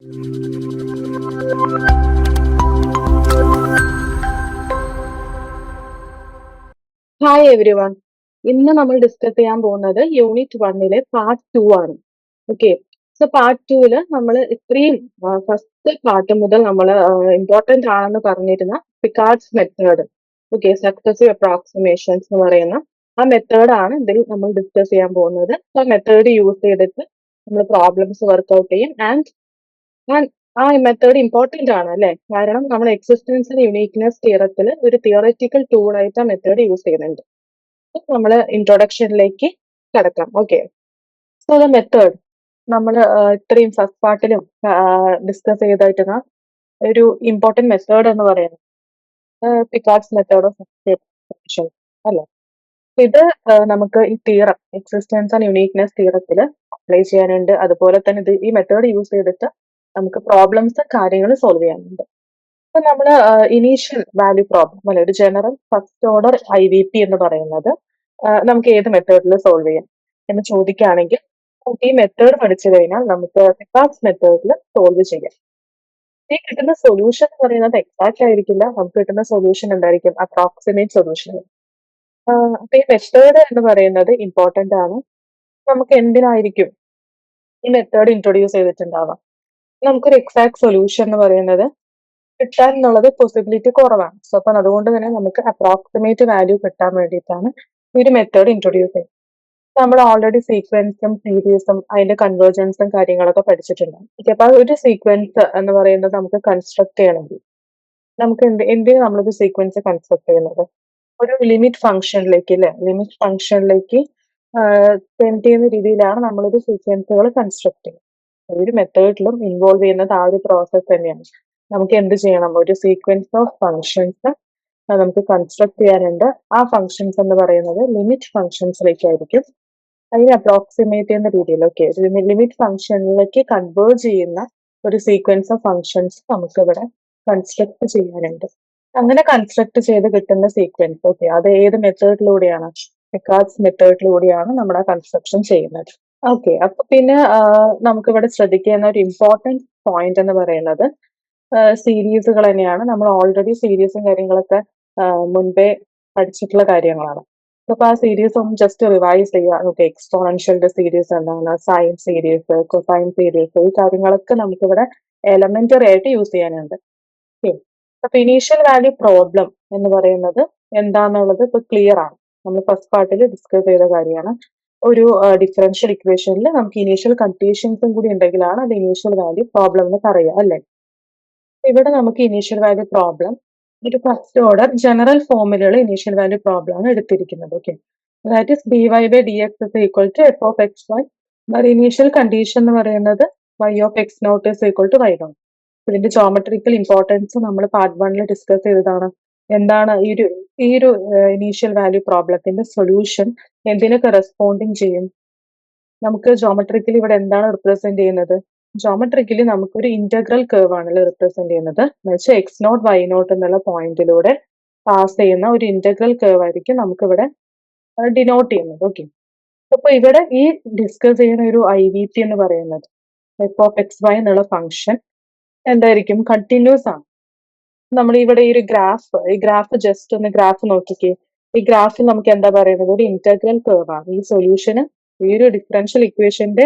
Hi every one. ഇന്ന് നമ്മൾ discuss ചെയ്യാൻ പോകുന്നത് യൂണിറ്റ് 1 പാർട്ട് 2 ആണ്. ഓക്കെ, സോ പാർട്ട് 2 നമ്മൾ ഇത്രയും ഫസ്റ്റ് പാർട്ട് മുതൽ നമ്മൾ ഇമ്പോർട്ടന്റ് ആണെന്ന് പറഞ്ഞിരുന്ന പിക്കാർഡ്സ് മെത്തേഡ്, ഓക്കെ, സക്സസീവ് അപ്രോക്സിമേഷൻസ് എന്ന് പറയുന്ന ആ മെത്തേഡ് ആണ് ഇതിൽ നമ്മൾ ഡിസ്കസ് ചെയ്യാൻ പോകുന്നത്. ആ മെത്തേഡ് യൂസ് ചെയ്തിട്ട് നമ്മൾ പ്രോബ്ലംസ് വർക്ക്ഔട്ട് ചെയ്യും. ആൻഡ് ആ മെത്തേഡ് ഇമ്പോർട്ടന്റ് ആണ് അല്ലെ, കാരണം നമ്മൾ എക്സിസ്റ്റൻസ് ആൻഡ് യുണീക്നെസ് തിയറത്തിൽ ഒരു തിയററ്റിക്കൽ ടൂൾ ആയിട്ട് ആ മെത്തേഡ് യൂസ് ചെയ്യുന്നുണ്ട്. നമ്മൾ ഇൻട്രൊഡക്ഷനിലേക്ക് കിടക്കാം. ഓക്കെ, സോ ദ മെത്തേഡ് നമ്മൾ ഇത്രയും ഫസ്റ്റ് പാർട്ടിലും ഡിസ്കസ് ചെയ്തിട്ടുള്ള ഒരു ഇമ്പോർട്ടന്റ് മെത്തേഡ് എന്ന് പറയുന്നത് പിക്കാർഡ്സ് മെത്തേഡ് ഓഫ് എക്സ്പ്രഷൻ അല്ലെ. ഇത് നമുക്ക് ഈ തിയറം എക്സിസ്റ്റൻസ് ആൻഡ് യുണീക്നെസ് തിയറത്തിൽ അപ്ലൈ ചെയ്യാനുണ്ട്. അതുപോലെ തന്നെ ഇത് ഈ മെത്തേഡ് യൂസ് ചെയ്തിട്ട് നമുക്ക് പ്രോബ്ലംസ് കാര്യങ്ങൾ സോൾവ് ചെയ്യാനുണ്ട്. അപ്പൊ നമ്മൾ ഇനീഷ്യൽ വാല്യൂ പ്രോബ്ലം അല്ലെ, ഒരു ജനറൽ ഫസ്റ്റ് ഓർഡർ IVP എന്ന് പറയുന്നത് നമുക്ക് ഏത് മെത്തേഡിൽ സോൾവ് ചെയ്യാം എന്ന് ചോദിക്കുകയാണെങ്കിൽ നമുക്ക് ഈ മെത്തേഡ് പഠിച്ചു കഴിഞ്ഞാൽ നമുക്ക് പിക്കാർഡ്സ് മെത്തേഡിൽ സോൾവ് ചെയ്യാം. ഈ കിട്ടുന്ന സൊല്യൂഷൻ എന്ന് പറയുന്നത് എക്സാക്റ്റ് ആയിരിക്കില്ല, നമുക്ക് കിട്ടുന്ന സൊല്യൂഷൻ എന്തായിരിക്കും, അപ്രോക്സിമേറ്റ് സൊല്യൂഷൻ. അപ്പൊ ഈ മെത്തേഡ് എന്ന് പറയുന്നത് ഇമ്പോർട്ടന്റ് ആണ്. നമുക്ക് എന്തിനായിരിക്കും ഈ മെത്തേഡ് ഇൻട്രൊഡ്യൂസ് ചെയ്തിട്ടുണ്ടാവാം, നമുക്കൊരു എക്സാക്ട് സൊല്യൂഷൻ എന്ന് പറയുന്നത് കിട്ടാൻ എന്നുള്ളത് പോസിബിലിറ്റി കുറവാണ്. സോ അപ്പം അതുകൊണ്ട് തന്നെ നമുക്ക് അപ്രോക്സിമേറ്റ് വാല്യൂ കിട്ടാൻ വേണ്ടിയിട്ടാണ് ഈ ഒരു മെത്തേഡ് ഇൻട്രൊഡ്യൂസ് ചെയ്യുന്നത്. നമ്മൾ ഓൾറെഡി സീക്വൻസും സീരീസും അതിന്റെ കൺവേർജൻസും കാര്യങ്ങളൊക്കെ പഠിച്ചിട്ടുണ്ടാകും. അപ്പൊ ഒരു സീക്വൻസ് എന്ന് പറയുന്നത് നമുക്ക് കൺസ്ട്രക്ട് ചെയ്യണമെങ്കിൽ നമുക്ക് എന്തിനാണ് നമ്മളൊരു സീക്വൻസ് കൺസ്ട്രക്ട് ചെയ്യുന്നത്, ഒരു ലിമിറ്റ് ഫംഗ്ഷനിലേക്ക് അല്ലെ, ലിമിറ്റ് ഫംഗ്ഷനിലേക്ക് സെൻഡ് ചെയ്യുന്ന രീതിയിലാണ് നമ്മളൊരു സീക്വൻസുകൾ കൺസ്ട്രക്ട് ചെയ്യുന്നത്. ഒരു മെത്തേഡിലും ഇൻവോൾവ് ചെയ്യുന്നത് ആ ഒരു പ്രോസസ് തന്നെയാണ്. നമുക്ക് എന്ത് ചെയ്യണം, ഒരു സീക്വൻസ് ഓഫ് ഫങ്ഷൻസ് നമുക്ക് കൺസ്ട്രക്ട് ചെയ്യാനുണ്ട്. ആ ഫങ്ഷൻസ് എന്ന് പറയുന്നത് ലിമിറ്റ് ഫങ്ഷൻസിലേക്കായിരിക്കും. അതിന് അപ്രോക്സിമേറ്റ് ചെയ്യുന്ന രീതിയിൽ ഓക്കെ ലിമിറ്റ് ഫംഗ്ഷനിലേക്ക് കൺവേർട്ട് ചെയ്യുന്ന ഒരു സീക്വൻസ് ഓഫ് ഫങ്ഷൻസ് നമുക്ക് ഇവിടെ കൺസ്ട്രക്ട് ചെയ്യാനുണ്ട്. അങ്ങനെ കൺസ്ട്രക്ട് ചെയ്ത് കിട്ടുന്ന സീക്വൻസ് ഓക്കെ അത് ഏത് മെത്തേഡിലൂടെയാണ്, പിക്കാർഡ്സ് മെത്തേഡിലൂടെയാണ് നമ്മൾ ആ കൺസ്ട്രക്ഷൻ ചെയ്യുന്നത്. ഓക്കെ, അപ്പൊ പിന്നെ നമുക്കിവിടെ ശ്രദ്ധിക്കുന്ന ഒരു ഇമ്പോർട്ടൻറ്റ് പോയിന്റ് എന്ന് പറയുന്നത് സീരീസുകൾ തന്നെയാണ്. നമ്മൾ ഓൾറെഡി സീരീസും കാര്യങ്ങളൊക്കെ മുൻപേ പഠിച്ചിട്ടുള്ള കാര്യങ്ങളാണ്. അപ്പൊ ആ സീരീസ് ഒന്ന് ജസ്റ്റ് റിവൈസ് ചെയ്യുക. ഓക്കെ, എക്സ്പോണൻഷ്യലിന്റെ സീരീസ് എന്താണ്, സൈൻ സീരീസ്, കൊസൈൻ സീരീസ്, ഈ കാര്യങ്ങളൊക്കെ നമുക്കിവിടെ എലമെന്ററി ആയിട്ട് യൂസ് ചെയ്യാനുണ്ട്. ഓക്കെ, അപ്പൊ ഇനീഷ്യൽ വാല്യൂ പ്രോബ്ലം എന്ന് പറയുന്നത് എന്താണെന്നുള്ളത് ഇപ്പൊ ക്ലിയർ ആണ്. നമ്മൾ ഫസ്റ്റ് പാർട്ടിൽ ഡിസ്കസ് ചെയ്ത കാര്യമാണ്. ഒരു ഡിഫറൻഷ്യൽ ഇക്വേഷനിൽ നമുക്ക് ഇനീഷ്യൽ കണ്ടീഷൻസും കൂടി ഉണ്ടെങ്കിലാണ് അത് ഇനീഷ്യൽ വാല്യൂ പ്രോബ്ലം എന്ന് പറയുക അല്ലെ. ഇവിടെ നമുക്ക് ഇനീഷ്യൽ വാല്യൂ പ്രോബ്ലം ഒരു ഫസ്റ്റ് ഓർഡർ ജനറൽ ഫോമിലുള്ള ഇനീഷ്യൽ വാല്യൂ പ്രോബ്ലം ആണ് എടുത്തിരിക്കുന്നത്. Okay, that is dy/dx is equal to f of xy. Initial condition എന്ന് പറയുന്നത് y of x naught is equal to y naught. ഇതിന്റെ ജോമെട്രിക്കൽ ഇമ്പോർട്ടൻസ് നമ്മൾ part 1 discuss ചെയ്തതാണ്. എന്താണ് ഈ ഒരു ഇനീഷ്യൽ വാല്യൂ പ്രോബ്ലത്തിന്റെ സൊല്യൂഷൻ എന്തിനെ കറസ്പോണ്ടിങ് ചെയ്യും, നമുക്ക് ജോമെട്രിക്കലി ഇവിടെ എന്താണ് റിപ്രസെന്റ് ചെയ്യുന്നത്, ജോമെട്രിക്കലി നമുക്കൊരു ഇന്റഗ്രൽ കർവ് ആണല്ലോ റിപ്രസെന്റ് ചെയ്യുന്നത്. എന്നുവെച്ചാൽ x0 y0 എന്നുള്ള പോയിന്റിലൂടെ പാസ് ചെയ്യുന്ന ഒരു ഇന്റഗ്രൽ കർവ് ആയിരിക്കും നമുക്കിവിടെ ഡിനോട്ട് ചെയ്യുന്നത്. ഓക്കെ, അപ്പൊ ഇവിടെ ഈ ഡിസ്കസ് ചെയ്യുന്ന ഒരു IVP എന്ന് പറയുന്നത് f of xy എന്നുള്ള ഫംഗ്ഷൻ എന്തായിരിക്കും, കണ്ടിന്യൂസ് ആണ്. നമ്മൾ ഇവിടെ ഈ ഗ്രാഫ് ജസ്റ്റ് ഒന്ന് ഗ്രാഫ് നോക്കിക്കേ. ഈ ഗ്രാഫിൽ നമുക്ക് എന്താ പറയുന്നത്, ഒരു ഇന്റഗ്രൽ കർവ് ആണ്. ഈ സൊല്യൂഷന് ഈ ഒരു ഡിഫറൻഷ്യൽ ഇക്വേഷന്റെ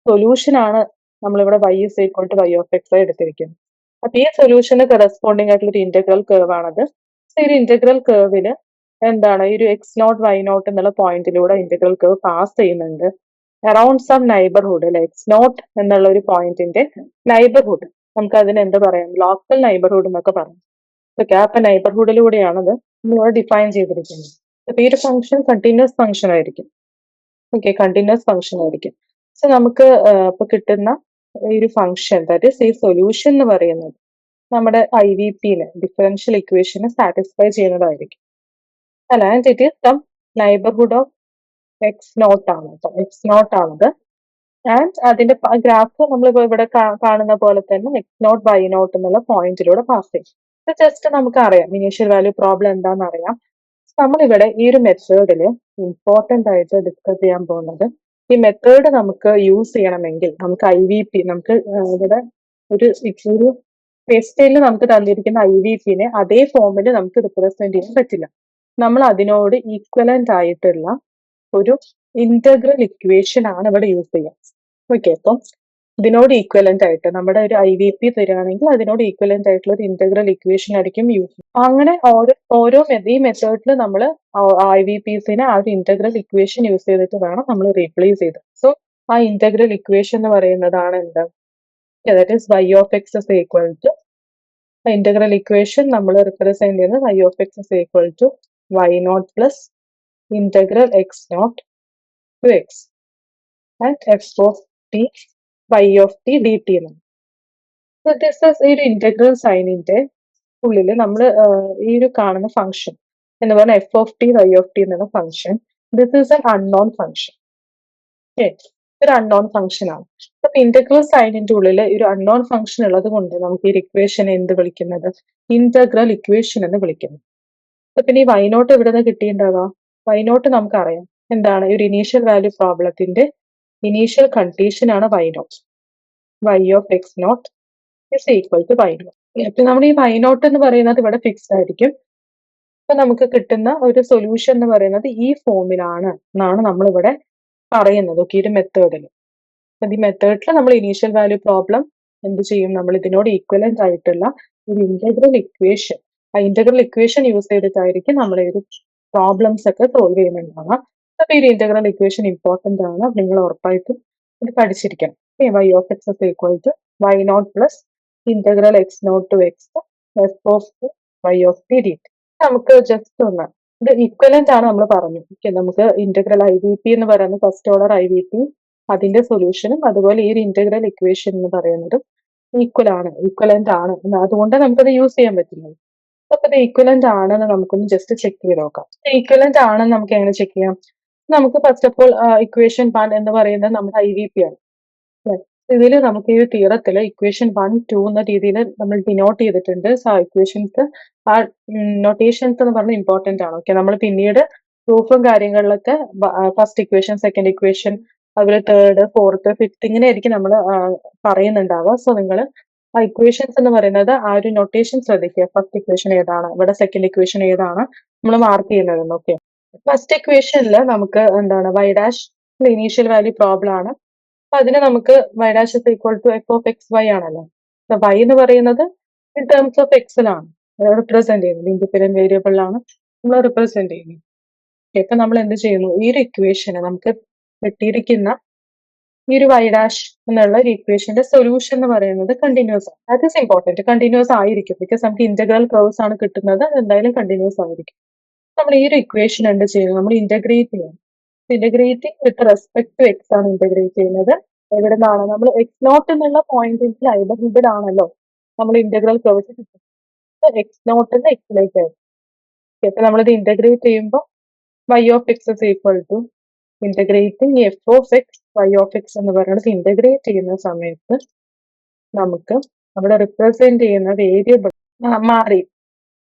സൊല്യൂഷൻ ആണ് നമ്മളിവിടെ y is equal to y of xy എടുത്തിരിക്കുന്നത്. അപ്പൊ ഈ സൊല്യൂഷന് കറസ്പോണ്ടിങ് ആയിട്ടുള്ള ഒരു ഇന്റഗ്രൽ കർവ് ആണത്. ഈ ഒരു ഇന്റഗ്രൽ കർവില് എന്താണ്, ഈ ഒരു x0 y0 എന്നുള്ള പോയിന്റിലൂടെ ഇന്റഗ്രൽ കർവ് പാസ് ചെയ്യുന്നുണ്ട് അറൌണ്ട് സം നൈബർഹുഡ് അല്ലെ. x0 എന്നുള്ള ഒരു പോയിന്റിന്റെ നൈബർഹുഡ്, നമുക്ക് അതിന് എന്താ പറയാം, ലോക്കൽ നൈബർഹുഡ് എന്നൊക്കെ പറയാം. ഓക്കെ, അപ്പൊ നൈബർഹുഡിലൂടെയാണത് നമ്മളിവിടെ ഡിഫൈൻ ചെയ്തിരിക്കുന്നത്. അപ്പൊ ഈ ഒരു ഫംഗ്ഷൻ കണ്ടിന്യൂസ് ഫംഗ്ഷൻ ആയിരിക്കും. ഓക്കെ, കണ്ടിന്യൂസ് ഫംഗ്ഷൻ ആയിരിക്കും. സോ നമുക്ക് ഇപ്പൊ കിട്ടുന്ന ഈ ഒരു ഫംഗ്ഷൻ ദാറ്റ് ഈസ് ഈ സൊല്യൂഷൻ എന്ന് പറയുന്നത് നമ്മുടെ IVPനെ ഡിഫറൻഷ്യൽ ഇക്വേഷനെ സാറ്റിസ്ഫൈ ചെയ്യുന്നതായിരിക്കും അല്ല. And it is some neighbourhood of x0 ആണ്. x0 ആണത്. ആൻഡ് അതിന്റെ ഗ്രാഫ് നമ്മളിപ്പോ ഇവിടെ കാണുന്ന പോലെ തന്നെ x0 y0 എന്നുള്ള പോയിന്റിലൂടെ പാസ് ചെയ്യും. ജസ്റ്റ് നമുക്ക് അറിയാം ഇനീഷ്യൽ വാല്യൂ പ്രോബ്ലം എന്താണെന്ന് അറിയാം. നമ്മളിവിടെ ഈ ഒരു മെത്തേഡിൽ ഇമ്പോർട്ടന്റ് ആയിട്ട് ഡിസ്കസ് ചെയ്യാൻ പോകുന്നത്, ഈ മെത്തേഡ് നമുക്ക് യൂസ് ചെയ്യണമെങ്കിൽ നമുക്ക് IVP, നമുക്ക് ഇവിടെ ഒരു ക്വസ്റ്റ്യനിൽ നമുക്ക് തന്നിരിക്കുന്ന IVPനെ അതേ ഫോമിൽ നമുക്ക് റിപ്രസെന്റ് ചെയ്യാൻ പറ്റില്ല. നമ്മൾ അതിനോട് ഈക്വലന്റ് ആയിട്ടുള്ള ഒരു ഇന്റഗ്രൽ ഇക്വേഷൻ ആണ് ഇവിടെ യൂസ് ചെയ്യുക. ഓക്കെ, അപ്പം ഇതിനോട് ഈക്വലന്റ് ആയിട്ട് നമ്മുടെ ഒരു IVP തരികയാണെങ്കിൽ അതിനോട് ഈക്വലന്റ് ആയിട്ടുള്ള ഒരു ഇന്റഗ്രൽ ഇക്വേഷൻ ആയിരിക്കും യൂസ് ചെയ്യുക. അങ്ങനെ ഓരോ ഈ മെത്തേഡിൽ നമ്മൾ IVPസിനെ ആ ഒരു ഇന്റഗ്രൽ ഇക്വേഷൻ യൂസ് ചെയ്തിട്ട് വേണം നമ്മൾ റീപ്ലേസ് ചെയ്ത്. സോ ആ ഇന്റഗ്രൽ ഇക്വേഷൻ എന്ന് പറയുന്നതാണ് എന്ത്? That is y of x is equal to integral equation നമ്മൾ റിപ്രസെന്റ് ചെയ്യുന്നത് y of x is equal to y0 plus integral x0 to x and f of t y of t dt എന്നാണ്. So this is ഈ ഒരു integral സൈനിന്റെ ഉള്ളിൽ നമ്മൾ ഈ ഒരു കാണുന്ന ഫംഗ്ഷൻ എന്ന് പറഞ്ഞാൽ F of t y of t എന്ന function, this is N unknown function. ഒരു അൺനോൺ ഫംഗ്ഷൻ ആണ്. അപ്പൊ ഇന്റഗ്രൽ സൈനിന്റെ ഉള്ളിൽ ഒരു അൺനോൺ ഫംഗ്ഷൻ ഉള്ളത് കൊണ്ട് നമുക്ക് ഈ ഇക്വേഷനെ എന്ത് വിളിക്കുന്നത്? ഇന്റഗ്രൽ ഇക്വേഷൻ എന്ന് വിളിക്കുന്നത്. അപ്പൊ പിന്നെ ഈ y0 എവിടെ നിന്ന് കിട്ടിയിട്ടുണ്ടാവുക? y0 നമുക്കറിയാം എന്താണ്? ഒരു ഇനീഷ്യൽ വാല്യൂ പ്രോബ്ലത്തിന്റെ ഇനീഷ്യൽ കണ്ടീഷൻ ആണ് y0. y of x0 is equal to y0. അപ്പൊ നമ്മൾ ഈ y0 എന്ന് പറയുന്നത് ഇവിടെ ഫിക്സ്ഡ് ആയിരിക്കും. അപ്പൊ നമുക്ക് കിട്ടുന്ന ഒരു സൊല്യൂഷൻ എന്ന് പറയുന്നത് ഈ ഫോമിലാണ് എന്നാണ് നമ്മൾ ഇവിടെ പറയുന്നത്. ഓക്കെ, ഒരു മെത്തേഡിൽ. ഈ മെത്തേഡിൽ നമ്മൾ ഇനീഷ്യൽ വാല്യൂ പ്രോബ്ലം എന്ത് ചെയ്യും? നമ്മൾ ഇതിനോട് ഈക്വലന്റ് ആയിട്ടുള്ള ഒരു ഇന്റഗ്രൽ ഇക്വേഷൻ, ആ ഇന്റഗ്രൽ ഇക്വേഷൻ യൂസ് ചെയ്തിട്ടായിരിക്കും നമ്മൾ ഈ ഒരു പ്രോബ്ലംസ് ഒക്കെ സോൾവ് ചെയ്യുന്നുണ്ടാവുക. അപ്പൊ ഈ ഇന്റഗ്രൽ ഇക്വേഷൻ ഇമ്പോർട്ടന്റ് ആണ്. നിങ്ങൾ ഉറപ്പായിട്ടും ഇത് പഠിച്ചിരിക്കണം. y of x is equal to y0 plus integral x0 to x f of y of t dt. നമുക്ക് ജസ്റ്റ് ഒന്ന് ഇത് ഈക്വലന്റ് ആണ് നമ്മൾ പറഞ്ഞു. നമുക്ക് ഇന്റഗ്രൽ IVP എന്ന് പറയുന്നത് ഫസ്റ്റ് ഓർഡർ IVP, അതിന്റെ സൊല്യൂഷനും അതുപോലെ ഈ ഒരു ഇന്റഗ്രൽ ഇക്വേഷൻ എന്ന് പറയുന്നതും ഈക്വലന്റ് ആണ്. അതുകൊണ്ട് നമുക്കത് യൂസ് ചെയ്യാൻ പറ്റുന്നത്. അപ്പൊ ഇത് ഈക്വലന്റ് ആണെന്ന് നമുക്കൊന്ന് ജസ്റ്റ് ചെക്ക് ചെയ്ത് നോക്കാം. ഈക്വലന്റ് ആണെന്ന് നമുക്ക് എങ്ങനെ ചെക്ക് ചെയ്യാം? നമുക്ക് ഫസ്റ്റ് ഓഫ് ഓൾ ഇക്വേഷൻ 1 എന്ന് പറയുന്നത് നമ്മുടെ IVP ആണ്. ഇതിൽ നമുക്ക് ഈ തിയറത്തിൽ ഇക്വേഷൻ 1, 2 എന്ന രീതിയിൽ നമ്മൾ ഡിനോട്ട് ചെയ്തിട്ടുണ്ട്. ആ ഇക്വേഷൻസ്, ആ നൊട്ടേഷൻസ് എന്ന് പറഞ്ഞാൽ ഇമ്പോർട്ടന്റ് ആണ്. ഓക്കെ, നമ്മൾ പിന്നീട് പ്രൂഫും കാര്യങ്ങളിലൊക്കെ ഫസ്റ്റ് ഇക്വേഷൻ, സെക്കൻഡ് ഇക്വേഷൻ, അതുപോലെ തേർഡ്, ഫോർത്ത്, ഫിഫ്ത്ത് ഇങ്ങനെ ആയിരിക്കും നമ്മൾ പറയുന്നുണ്ടാവുക. സോ നിങ്ങൾ ആ ഇക്വേഷൻസ് എന്ന് പറയുന്നത് ആ ഒരു നൊട്ടേഷൻ ശ്രദ്ധിക്കുക. ഫസ്റ്റ് ഇക്വേഷൻ ഏതാണ്, ഇവിടെ സെക്കൻഡ് ഇക്വേഷൻ ഏതാണ് നമ്മൾ മാർക്ക് ചെയ്യുന്നത്. ഓക്കെ, ഫസ്റ്റ് ഇക്വേഷനിൽ നമുക്ക് എന്താണ് y dash initial value problem ആണ്. അപ്പൊ അതിന് നമുക്ക് y dash is equal to f of x y ആണല്ലോ. y എന്ന് പറയുന്നത് ഇൻ ടേംസ് ഓഫ് എക്സിലാണ് റിപ്രസെന്റ് ചെയ്യുന്നത്, ഇൻഡിപെൻഡന്റ് വേരിയബിളിലാണ് നമ്മൾ റിപ്രസെന്റ് ചെയ്യുന്നത്. ഇപ്പൊ നമ്മൾ എന്ത് ചെയ്യുന്നു? ഈ ഒരു ഇക്വേഷന് നമുക്ക് കിട്ടിയിരിക്കുന്ന ഈ ഒരു y ഡാഷ് എന്നുള്ള ഒരു ഇക്വേഷന്റെ സൊല്യൂഷൻ എന്ന് പറയുന്നത് കണ്ടിന്യൂസ് ആണ്. That is important. കണ്ടിന്യൂസ് ആയിരിക്കും, ബിക്കോസ് നമുക്ക് ഇന്റഗ്രൽ കർവ്സ് ആണ് കിട്ടുന്നത്. എന്തായാലും കണ്ടിന്യൂസ് ആയിരിക്കും. നമ്മൾ ഈ ഒരു ഇക്വേഷൻ എന്ത് ചെയ്യുന്നു? നമ്മൾ ഇന്റഗ്രേറ്റ് ചെയ്യണം. Integrating with respect to x ആണ് ഇന്റഗ്രേറ്റ് ചെയ്യുന്നത്. എവിടെ നിന്നാണ്? നമ്മൾ x0 എന്നുള്ള പോയിന്റിൽ ഐഡന്റിഫൈഡ് ആണല്ലോ നമ്മൾ ഇന്റഗ്രൽ കർവ്സ് കിട്ടുന്നത്. x0 എക്സിലേക്ക് ആയിരിക്കും. അപ്പൊ നമ്മളിത് ഇന്റഗ്രേറ്റ് ചെയ്യുമ്പോൾ y of x is equal to integrating f of x y of x എന്ന് പറയുന്നത് ഇന്റഗ്രേറ്റ് ചെയ്യുന്ന സമയത്ത് നമുക്ക് അവിടെ റിപ്രസെന്റ് ചെയ്യുന്ന വേരിയബിൾ മാറി.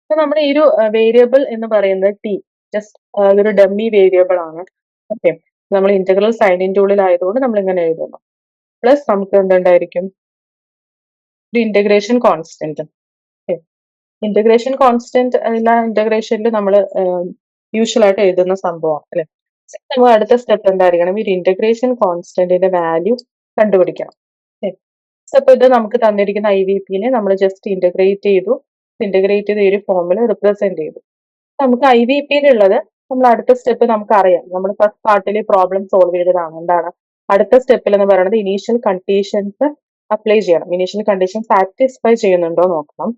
അപ്പൊ നമ്മുടെ ഈ ഒരു വേരിയബിൾ എന്ന് പറയുന്നത് t, ജസ്റ്റ് ഒരു ഡമ്മി വേരിയബിൾ ആണ്. ഓക്കെ, നമ്മൾ ഇന്റഗ്രൽ സൈനിന്റെ ഉള്ളിലായതുകൊണ്ട് നമ്മൾ ഇങ്ങനെ എഴുതുന്നു. പ്ലസ് നമുക്ക് എന്തുണ്ടായിരിക്കും? ഒരു ഇന്റഗ്രേഷൻ കോൺസ്റ്റന്റ്. ഇന്റഗ്രേഷൻ കോൺസ്റ്റന്റ് എല്ലാ ഇന്റഗ്രേഷനിലും നമ്മൾ യൂഷ്വൽ ആയിട്ട് എഴുതുന്ന സംഭവമാണ് അല്ലെ. നമ്മൾ അടുത്ത സ്റ്റെപ്പ് എന്തായിരിക്കണം? ഈ ഇന്റഗ്രേഷൻ കോൺസ്റ്റന്റിന്റെ വാല്യൂ കണ്ടുപിടിക്കണം. അപ്പൊ ഇത് നമുക്ക് തന്നിരിക്കുന്ന IVPനെ നമ്മൾ ജസ്റ്റ് ഇന്റഗ്രേറ്റ് ചെയ്തു. ഇന്റഗ്രേറ്റ് ചെയ്ത് ഈ ഒരു ഫോമിൽ റിപ്രസെന്റ് ചെയ്തു. നമുക്ക് IVPയിലുള്ളത് നമ്മൾ അടുത്ത സ്റ്റെപ്പ് നമുക്കറിയാം. നമ്മൾ ഫസ്റ്റ് പാർട്ടിൽ പ്രോബ്ലം സോൾവ് ചെയ്തതാണ്. എന്താണ് അടുത്ത സ്റ്റെപ്പിൽ എന്ന് പറയുന്നത്? ഇനീഷ്യൽ കണ്ടീഷൻസ് അപ്ലൈ ചെയ്യണം. ഇനീഷ്യൽ കണ്ടീഷൻ സാറ്റിസ്ഫൈ ചെയ്യുന്നുണ്ടോ നോക്കണം.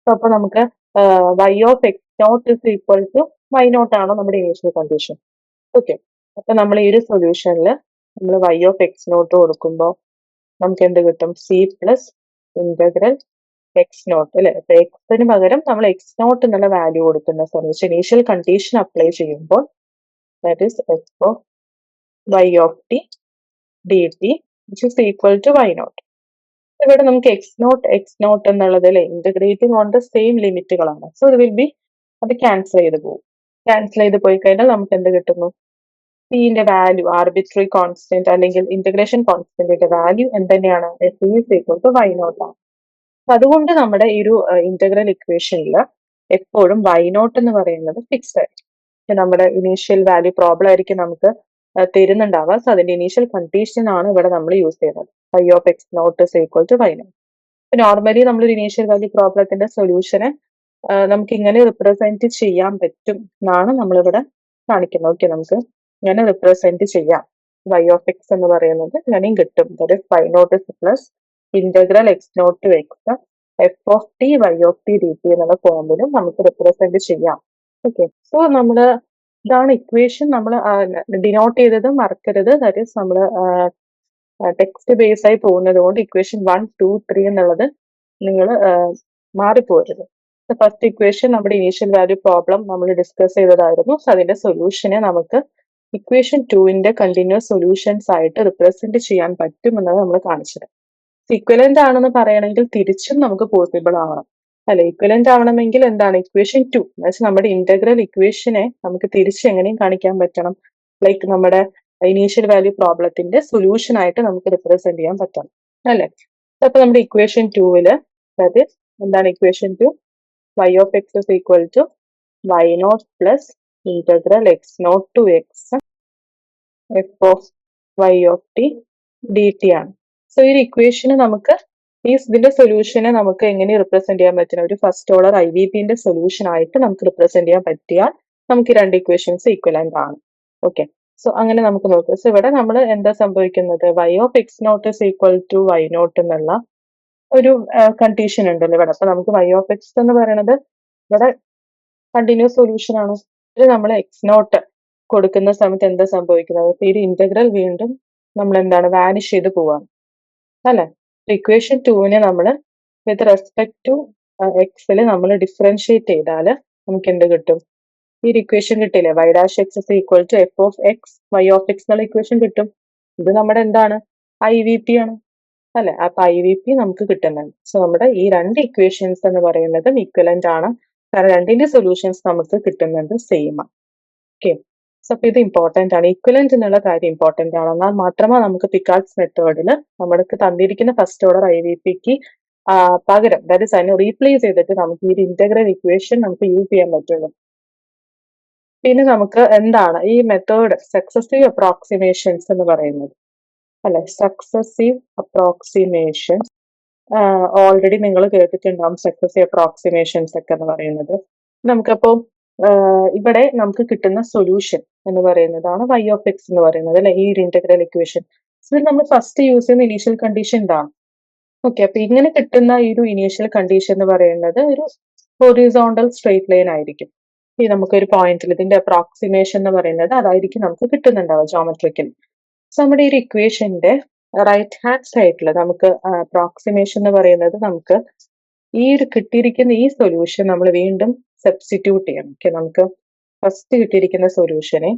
അപ്പൊ നമുക്ക് y of x0 is equal to y0 ആണോ നമ്മുടെ ഇനീഷ്യൽ കണ്ടീഷൻ. ഓക്കെ, അപ്പൊ നമ്മൾ ഈ ഒരു സൊല്യൂഷനിൽ നമ്മൾ y of x0 കൊടുക്കുമ്പോൾ നമുക്ക് എന്ത് കിട്ടും? c പ്ലസ് ഇന്റഗ്രൽ x0 അല്ലെ. അപ്പൊ എക്സിന് പകരം നമ്മൾ x0 എന്നുള്ള വാല്യൂ കൊടുക്കുന്ന സമയത്ത് ഇനീഷ്യൽ കണ്ടീഷൻ അപ്ലൈ ചെയ്യുമ്പോൾ that is f of y of t dt which is equal to y0. ഇവിടെ നമുക്ക് x0 എന്നുള്ളത് അല്ലെ ഇന്റഗ്രേറ്റിംഗ് ഓൺ ദ സെയിം ലിമിറ്റുകളാണ്. സോ ഇത് വിൽ ബി അത് ക്യാൻസൽ ചെയ്ത് പോകും. ക്യാൻസൽ ചെയ്ത് പോയി കഴിഞ്ഞാൽ നമുക്ക് എന്ത് കിട്ടുന്നു? സിന്റെ വാല്യൂ, ആർബിട്രറി കോൺസ്റ്റന്റ് അല്ലെങ്കിൽ ഇന്റഗ്രേഷൻ കോൺസ്റ്റന്റിന്റെ വാല്യൂ എന്ത് തന്നെയാണ്? f is equal to y0 ആണ്. അതുകൊണ്ട് നമ്മുടെ ഈ ഒരു ഇന്റഗ്രൽ ഇക്വേഷനിൽ എപ്പോഴും y0 എന്ന് പറയുന്നത് ഫിക്സ്ഡ് ആയിരിക്കും. നമ്മുടെ ഇനീഷ്യൽ വാല്യൂ പ്രോബ്ലം ആയിരിക്കും നമുക്ക് തരുന്നുണ്ടാവുക. സോ അതിന്റെ ഇനീഷ്യൽ കണ്ടീഷൻ ആണ് ഇവിടെ നമ്മൾ യൂസ് ചെയ്യുന്നത്. y of x0 is equal to y0. Normally നമ്മൾ ഒരു ഇനീഷ്യൽ വാല്യൂ പ്രോബ്ലത്തിന്റെ സൊല്യൂഷനെ നമുക്ക് ഇങ്ങനെ റിപ്രസെന്റ് ചെയ്യാൻ പറ്റും എന്നാണ് നമ്മളിവിടെ കാണിക്കുന്നത്. ഓക്കെ, നമുക്ക് ഇങ്ങനെ റിപ്രസെന്റ് ചെയ്യാം. y of x എന്ന് പറയുന്നത് ഇങ്ങനെയും കിട്ടും. That is y0 is plus integral x0 to x f of t y of t dt എന്നുള്ള ഫോമിലും നമുക്ക് റിപ്രസെന്റ് ചെയ്യാം. ഓക്കെ, സോ നമ്മള് ഇതാണ് ഇക്വേഷൻ. നമ്മൾ ഡിനോട്ട് ചെയ്തത് മറക്കരുത്. ദാറ്റ് ഈസ് നമ്മൾ ടെക്സ്റ്റ് ബേസ് ആയി പോകുന്നത് കൊണ്ട് ഇക്വേഷൻ 1, 2, 3 എന്നുള്ളത് നിങ്ങൾ മാറിപ്പോരുത്. ഫസ്റ്റ് ഇക്വേഷൻ നമ്മുടെ ഇനീഷ്യൽ വാല്യൂ പ്രോബ്ലം നമ്മൾ ഡിസ്കസ് ചെയ്തതായിരുന്നു. സോ അതിന്റെ സൊല്യൂഷനെ നമുക്ക് ഇക്വേഷൻ 2ന്റെ കണ്ടിന്യൂസ് സൊല്യൂഷൻസ് ആയിട്ട് റിപ്രസെന്റ് ചെയ്യാൻ പറ്റും എന്നത് നമ്മൾ കാണിച്ചത്. ഇക്വലന്റ് ആണെന്ന് പറയണമെങ്കിൽ തിരിച്ചും നമുക്ക് പോസിബിൾ ആവണം അല്ലെ? ഇക്വലന്റ് ആവണമെങ്കിൽ എന്താണ് ഇക്വേഷൻ 2 എന്ന് വെച്ചാൽ നമ്മുടെ ഇന്റഗ്രൽ ഇക്വേഷനെ നമുക്ക് തിരിച്ച് എങ്ങനെയും കാണിക്കാൻ പറ്റണം. ലൈക്ക് നമ്മുടെ ഇനീഷ്യൽ വാല്യൂ പ്രോബ്ലത്തിന്റെ സൊല്യൂഷൻ ആയിട്ട് നമുക്ക് റിപ്രസെന്റ് ചെയ്യാൻ പറ്റണം അല്ലെ? അപ്പൊ നമ്മുടെ ഇക്വേഷൻ 2 അതായത് എന്താണ് equation 2? y of x is equal to y0 plus integral x0 to x f of y of t dt ആണ്. സോ ഈ ഇക്വേഷന് നമുക്ക് ഇതിന്റെ സൊല്യൂഷനെ നമുക്ക് എങ്ങനെ റിപ്രസെന്റ് ചെയ്യാൻ പറ്റുന്ന ഒരു ഫസ്റ്റ് ഓർഡർ IVPന്റെ സൊല്യൂഷൻ ആയിട്ട് നമുക്ക് റിപ്രസെന്റ് ചെയ്യാൻ പറ്റിയാൽ നമുക്ക് ഈ രണ്ട് ഇക്വേഷൻസ് ഈക്വലന്റ് ആണ്. ഓക്കെ, സോ അങ്ങനെ നമുക്ക് നോക്കാം. സോ ഇവിടെ നമ്മൾ എന്താ സംഭവിക്കുന്നത്? y of x0 is equal to y0 എന്നുള്ള ഒരു കണ്ടീഷൻ ഉണ്ടല്ലോ ഇവിടെ. അപ്പൊ നമുക്ക് y of x എന്ന് പറയുന്നത് ഇവിടെ കണ്ടിന്യൂസ് സൊല്യൂഷൻ ആണ്. ഇത് നമ്മൾ x0 കൊടുക്കുന്ന സമയത്ത് എന്താ സംഭവിക്കുന്നത്? ഈ ഒരു ഇന്റഗ്രൽ വീണ്ടും നമ്മൾ എന്താണ് വാനിഷ് ചെയ്ത് പോവാണ് അല്ലെ? ഇക്വേഷൻ 2നെ നമ്മൾ വിത്ത് റെസ്പെക്ട് ടു എക്സിൽ നമ്മൾ ഡിഫറൻഷിയേറ്റ് ചെയ്താൽ നമുക്ക് എന്ത് കിട്ടും? ഈ ഒരു ഇക്വേഷൻ കിട്ടില്ലേ? y dash x is equal to f of x y of x എന്നുള്ള ഇക്വേഷൻ കിട്ടും. ഇത് നമ്മുടെ എന്താണ് IVP ആണ് അല്ലെ? അപ്പൊ IVP നമുക്ക് കിട്ടുന്നുണ്ട്. സോ നമ്മുടെ ഈ രണ്ട് ഇക്വേഷൻസ് എന്ന് പറയുന്നത് ഈക്വലന്റ് ആണ്. കാരണം രണ്ടിന്റെ സൊല്യൂഷൻസ് നമുക്ക് കിട്ടുന്നത് സെയിം ആണ്. ഓക്കെ, സോ അപ്പൊ ഇത് ഇമ്പോർട്ടന്റ് ആണ്. ഈക്വലന്റ് എന്നുള്ള കാര്യം ഇമ്പോർട്ടന്റ് ആണ്. എന്നാൽ മാത്രമേ നമുക്ക് പിക്കാർഡ്സ് മെത്തേഡിൽ നമുക്ക് തന്നിരിക്കുന്ന ഫസ്റ്റ് ഓർഡർ IVPക്ക് പകരം ദാറ്റ് ഇസ് അതിനെ റീപ്ലേസ് ചെയ്തിട്ട് നമുക്ക് ഈ ഇന്റഗ്രൽ ഇക്വേഷൻ നമുക്ക് യൂസ് ചെയ്യാൻ പറ്റുള്ളൂ. പിന്നെ നമുക്ക് എന്താണ് ഈ മെത്തേഡ് സക്സസീവ് അപ്രോക്സിമേഷൻസ് എന്ന് പറയുന്നത് അല്ലെ? സക്സസീവ് അപ്രോക്സിമേഷൻ ഓൾറെഡി നിങ്ങൾ കേട്ടിട്ടുണ്ടാവും സക്സസീവ് അപ്രോക്സിമേഷൻസ് ഒക്കെ എന്ന് പറയുന്നത്. നമുക്കപ്പോൾ ഇവിടെ നമുക്ക് കിട്ടുന്ന സൊല്യൂഷൻ എന്ന് പറയുന്നതാണ് y of x എന്ന് പറയുന്നത് അല്ലെ? ഈ ഒരു ഇന്റഗ്രൽ ഇക്വേഷൻ. ഇതിൽ നമ്മൾ ഫസ്റ്റ് യൂസ് ചെയ്യുന്ന ഇനീഷ്യൽ കണ്ടീഷൻ ഇതാണ്. ഓക്കെ, അപ്പൊ ഇങ്ങനെ കിട്ടുന്ന ഈ ഒരു ഇനീഷ്യൽ കണ്ടീഷൻ എന്ന് പറയുന്നത് ഒരു ഹൊറിസോണ്ടൽ സ്ട്രെയിറ്റ് ലൈൻ ആയിരിക്കും. ഈ നമുക്കൊരു പോയിന്റിൽ ഇതിന്റെ അപ്രോക്സിമേഷൻ എന്ന് പറയുന്നത് അതായിരിക്കും നമുക്ക് കിട്ടുന്നുണ്ടാവുക ജോമെട്രിക്കലി. സോ നമ്മുടെ ഈ ഒരു ഇക്വേഷന്റെ റൈറ്റ് ഹാൻഡ് സൈഡിൽ നമുക്ക് അപ്രോക്സിമേഷൻ എന്ന് പറയുന്നത് നമുക്ക് ഈ ഒരു കിട്ടിയിരിക്കുന്ന ഈ സൊല്യൂഷൻ നമ്മൾ വീണ്ടും സബ്സ്റ്റിറ്റ്യൂട്ട് ചെയ്യണം. ഓക്കെ, നമുക്ക് ഫസ്റ്റ് കിട്ടിയിരിക്കുന്ന സൊല്യൂഷനെ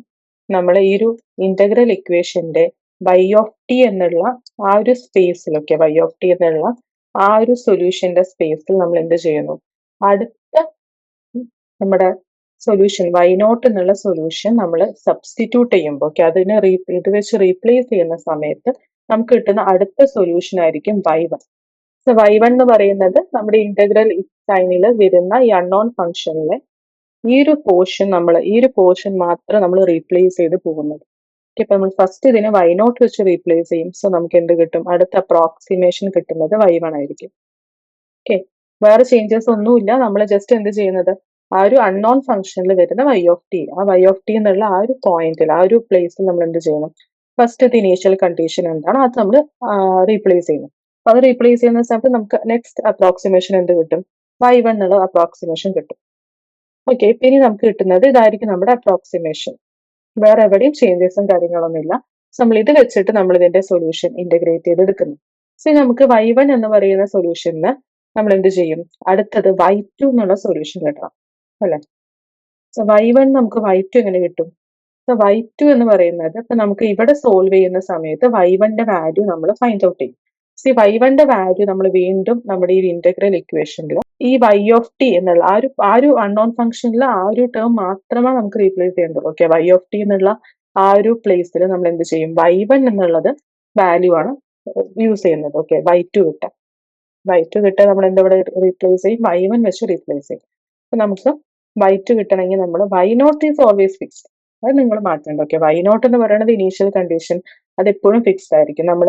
നമ്മൾ ഈ ഒരു ഇന്റഗ്രൽ ഇക്വേഷന്റെ y of t എന്നുള്ള ആ ഒരു സ്പേസിൽ y of t എന്നുള്ള ആ ഒരു സൊല്യൂഷന്റെ സ്പേസിൽ നമ്മൾ എന്ത് ചെയ്യുന്നു? അടുത്ത നമ്മുടെ സൊല്യൂഷൻ y0 എന്നുള്ള സൊല്യൂഷൻ നമ്മൾ സബ്സ്റ്റിറ്റ്യൂട്ട് ചെയ്യുമ്പോൾ അതിനെ ഇത് വെച്ച് റീപ്ലേസ് ചെയ്യുന്ന സമയത്ത് നമുക്ക് കിട്ടുന്ന അടുത്ത സൊല്യൂഷൻ ആയിരിക്കും y1. സോ y1 എന്ന് പറയുന്നത് നമ്മുടെ ഇന്റഗ്രൽ സൈനിൽ വരുന്ന ഈ അൺനോൺ ഫംഗ്ഷനിലെ ഈ ഒരു പോർഷൻ മാത്രം നമ്മൾ റീപ്ലേസ് ചെയ്ത് പോകുന്നത്. ഇപ്പൊ നമ്മൾ ഫസ്റ്റ് ഇതിനെ y0 വെച്ച് റീപ്ലേസ് ചെയ്യും. സോ നമുക്ക് എന്ത് കിട്ടും? അടുത്ത അപ്രോക്സിമേഷൻ കിട്ടുന്നത് y1 ആയിരിക്കും. ഓക്കെ, വേറെ ചേഞ്ചസ് ഒന്നുമില്ല. നമ്മൾ ജസ്റ്റ് എന്ത് ചെയ്യുന്നത്? ആ ഒരു അൺനോൺ ഫംഗ്ഷനിൽ വരുന്ന y of t, ആ y of t എന്നുള്ള ആ ഒരു പോയിന്റിൽ ആ ഒരു പ്ലേസിൽ നമ്മൾ എന്ത് ചെയ്യണം? ഫസ്റ്റ് ഇനീഷ്യൽ കണ്ടീഷൻ എന്താണ് അത് നമ്മൾ റീപ്ലേസ് ചെയ്യണം. അത് റീപ്ലേസ് ചെയ്യുന്ന സമയത്ത് നമുക്ക് നെക്സ്റ്റ് അപ്രോക്സിമേഷൻ എന്ത് കിട്ടും? y1 എന്നുള്ള അപ്രോക്സിമേഷൻ കിട്ടും. ഓക്കെ, ഇനി നമുക്ക് കിട്ടുന്നത് ഇതായിരിക്കും നമ്മുടെ അപ്രോക്സിമേഷൻ. വേറെ എവിടെയും ചേഞ്ചസും കാര്യങ്ങളൊന്നുമില്ല. നമ്മൾ ഇത് വെച്ചിട്ട് നമ്മൾ ഇതിന്റെ സൊല്യൂഷൻ ഇന്റഗ്രേറ്റ് ചെയ്ത് എടുക്കുന്നു. സോ നമുക്ക് y1 എന്ന് പറയുന്ന സൊല്യൂഷന് നമ്മൾ എന്ത് ചെയ്യും? അടുത്തത് y2 എന്നുള്ള സൊല്യൂഷൻ കിട്ടണം അല്ലെ? സോ y1 നമുക്ക് y2 എങ്ങനെ കിട്ടും? സോ y2 എന്ന് പറയുന്നത് ഇപ്പൊ നമുക്ക് ഇവിടെ സോൾവ് ചെയ്യുന്ന സമയത്ത് y1ന്റെ വാല്യൂ നമ്മൾ ഫൈൻഡ് ഔട്ട് ചെയ്യും. സോ y1ന്റെ വാല്യൂ നമ്മൾ വീണ്ടും നമ്മുടെ ഈ ഇന്റഗ്രൽ ഇക്വേഷനിൽ ഈ y of t എന്നുള്ള ആ ഒരു അൺനോൺ ഫംഗ്ഷനിൽ ആ ഒരു ടേം മാത്രമേ നമുക്ക് റീപ്ലേസ് ചെയ്യേണ്ടുള്ളൂ. ഓക്കെ, y of t എന്നുള്ള ആ ഒരു പ്ലേസിൽ നമ്മൾ എന്ത് ചെയ്യും? y1 എന്നുള്ളത് വാല്യൂ ആണ് യൂസ് ചെയ്യുന്നത്. ഓക്കെ, y2 കിട്ടാൻ. y2 കിട്ടാൻ നമ്മൾ എന്താ ഇവിടെ റീപ്ലേസ് ചെയ്യും, y1 വെച്ച് റീപ്ലേസ് ചെയ്യും. അപ്പൊ നമുക്ക് y2 കിട്ടണമെങ്കിൽ നമ്മൾ y0 ഈസ് ഓൾവേസ് ഫിക്സ്ഡ്, അത് നിങ്ങൾ മാറ്റണ്ട. ഓക്കെ, y0 എന്ന് പറയുന്നത് ഇനീഷ്യൽ കണ്ടീഷൻ, അത് എപ്പോഴും ഫിക്സ്ഡ് ആയിരിക്കും. നമ്മൾ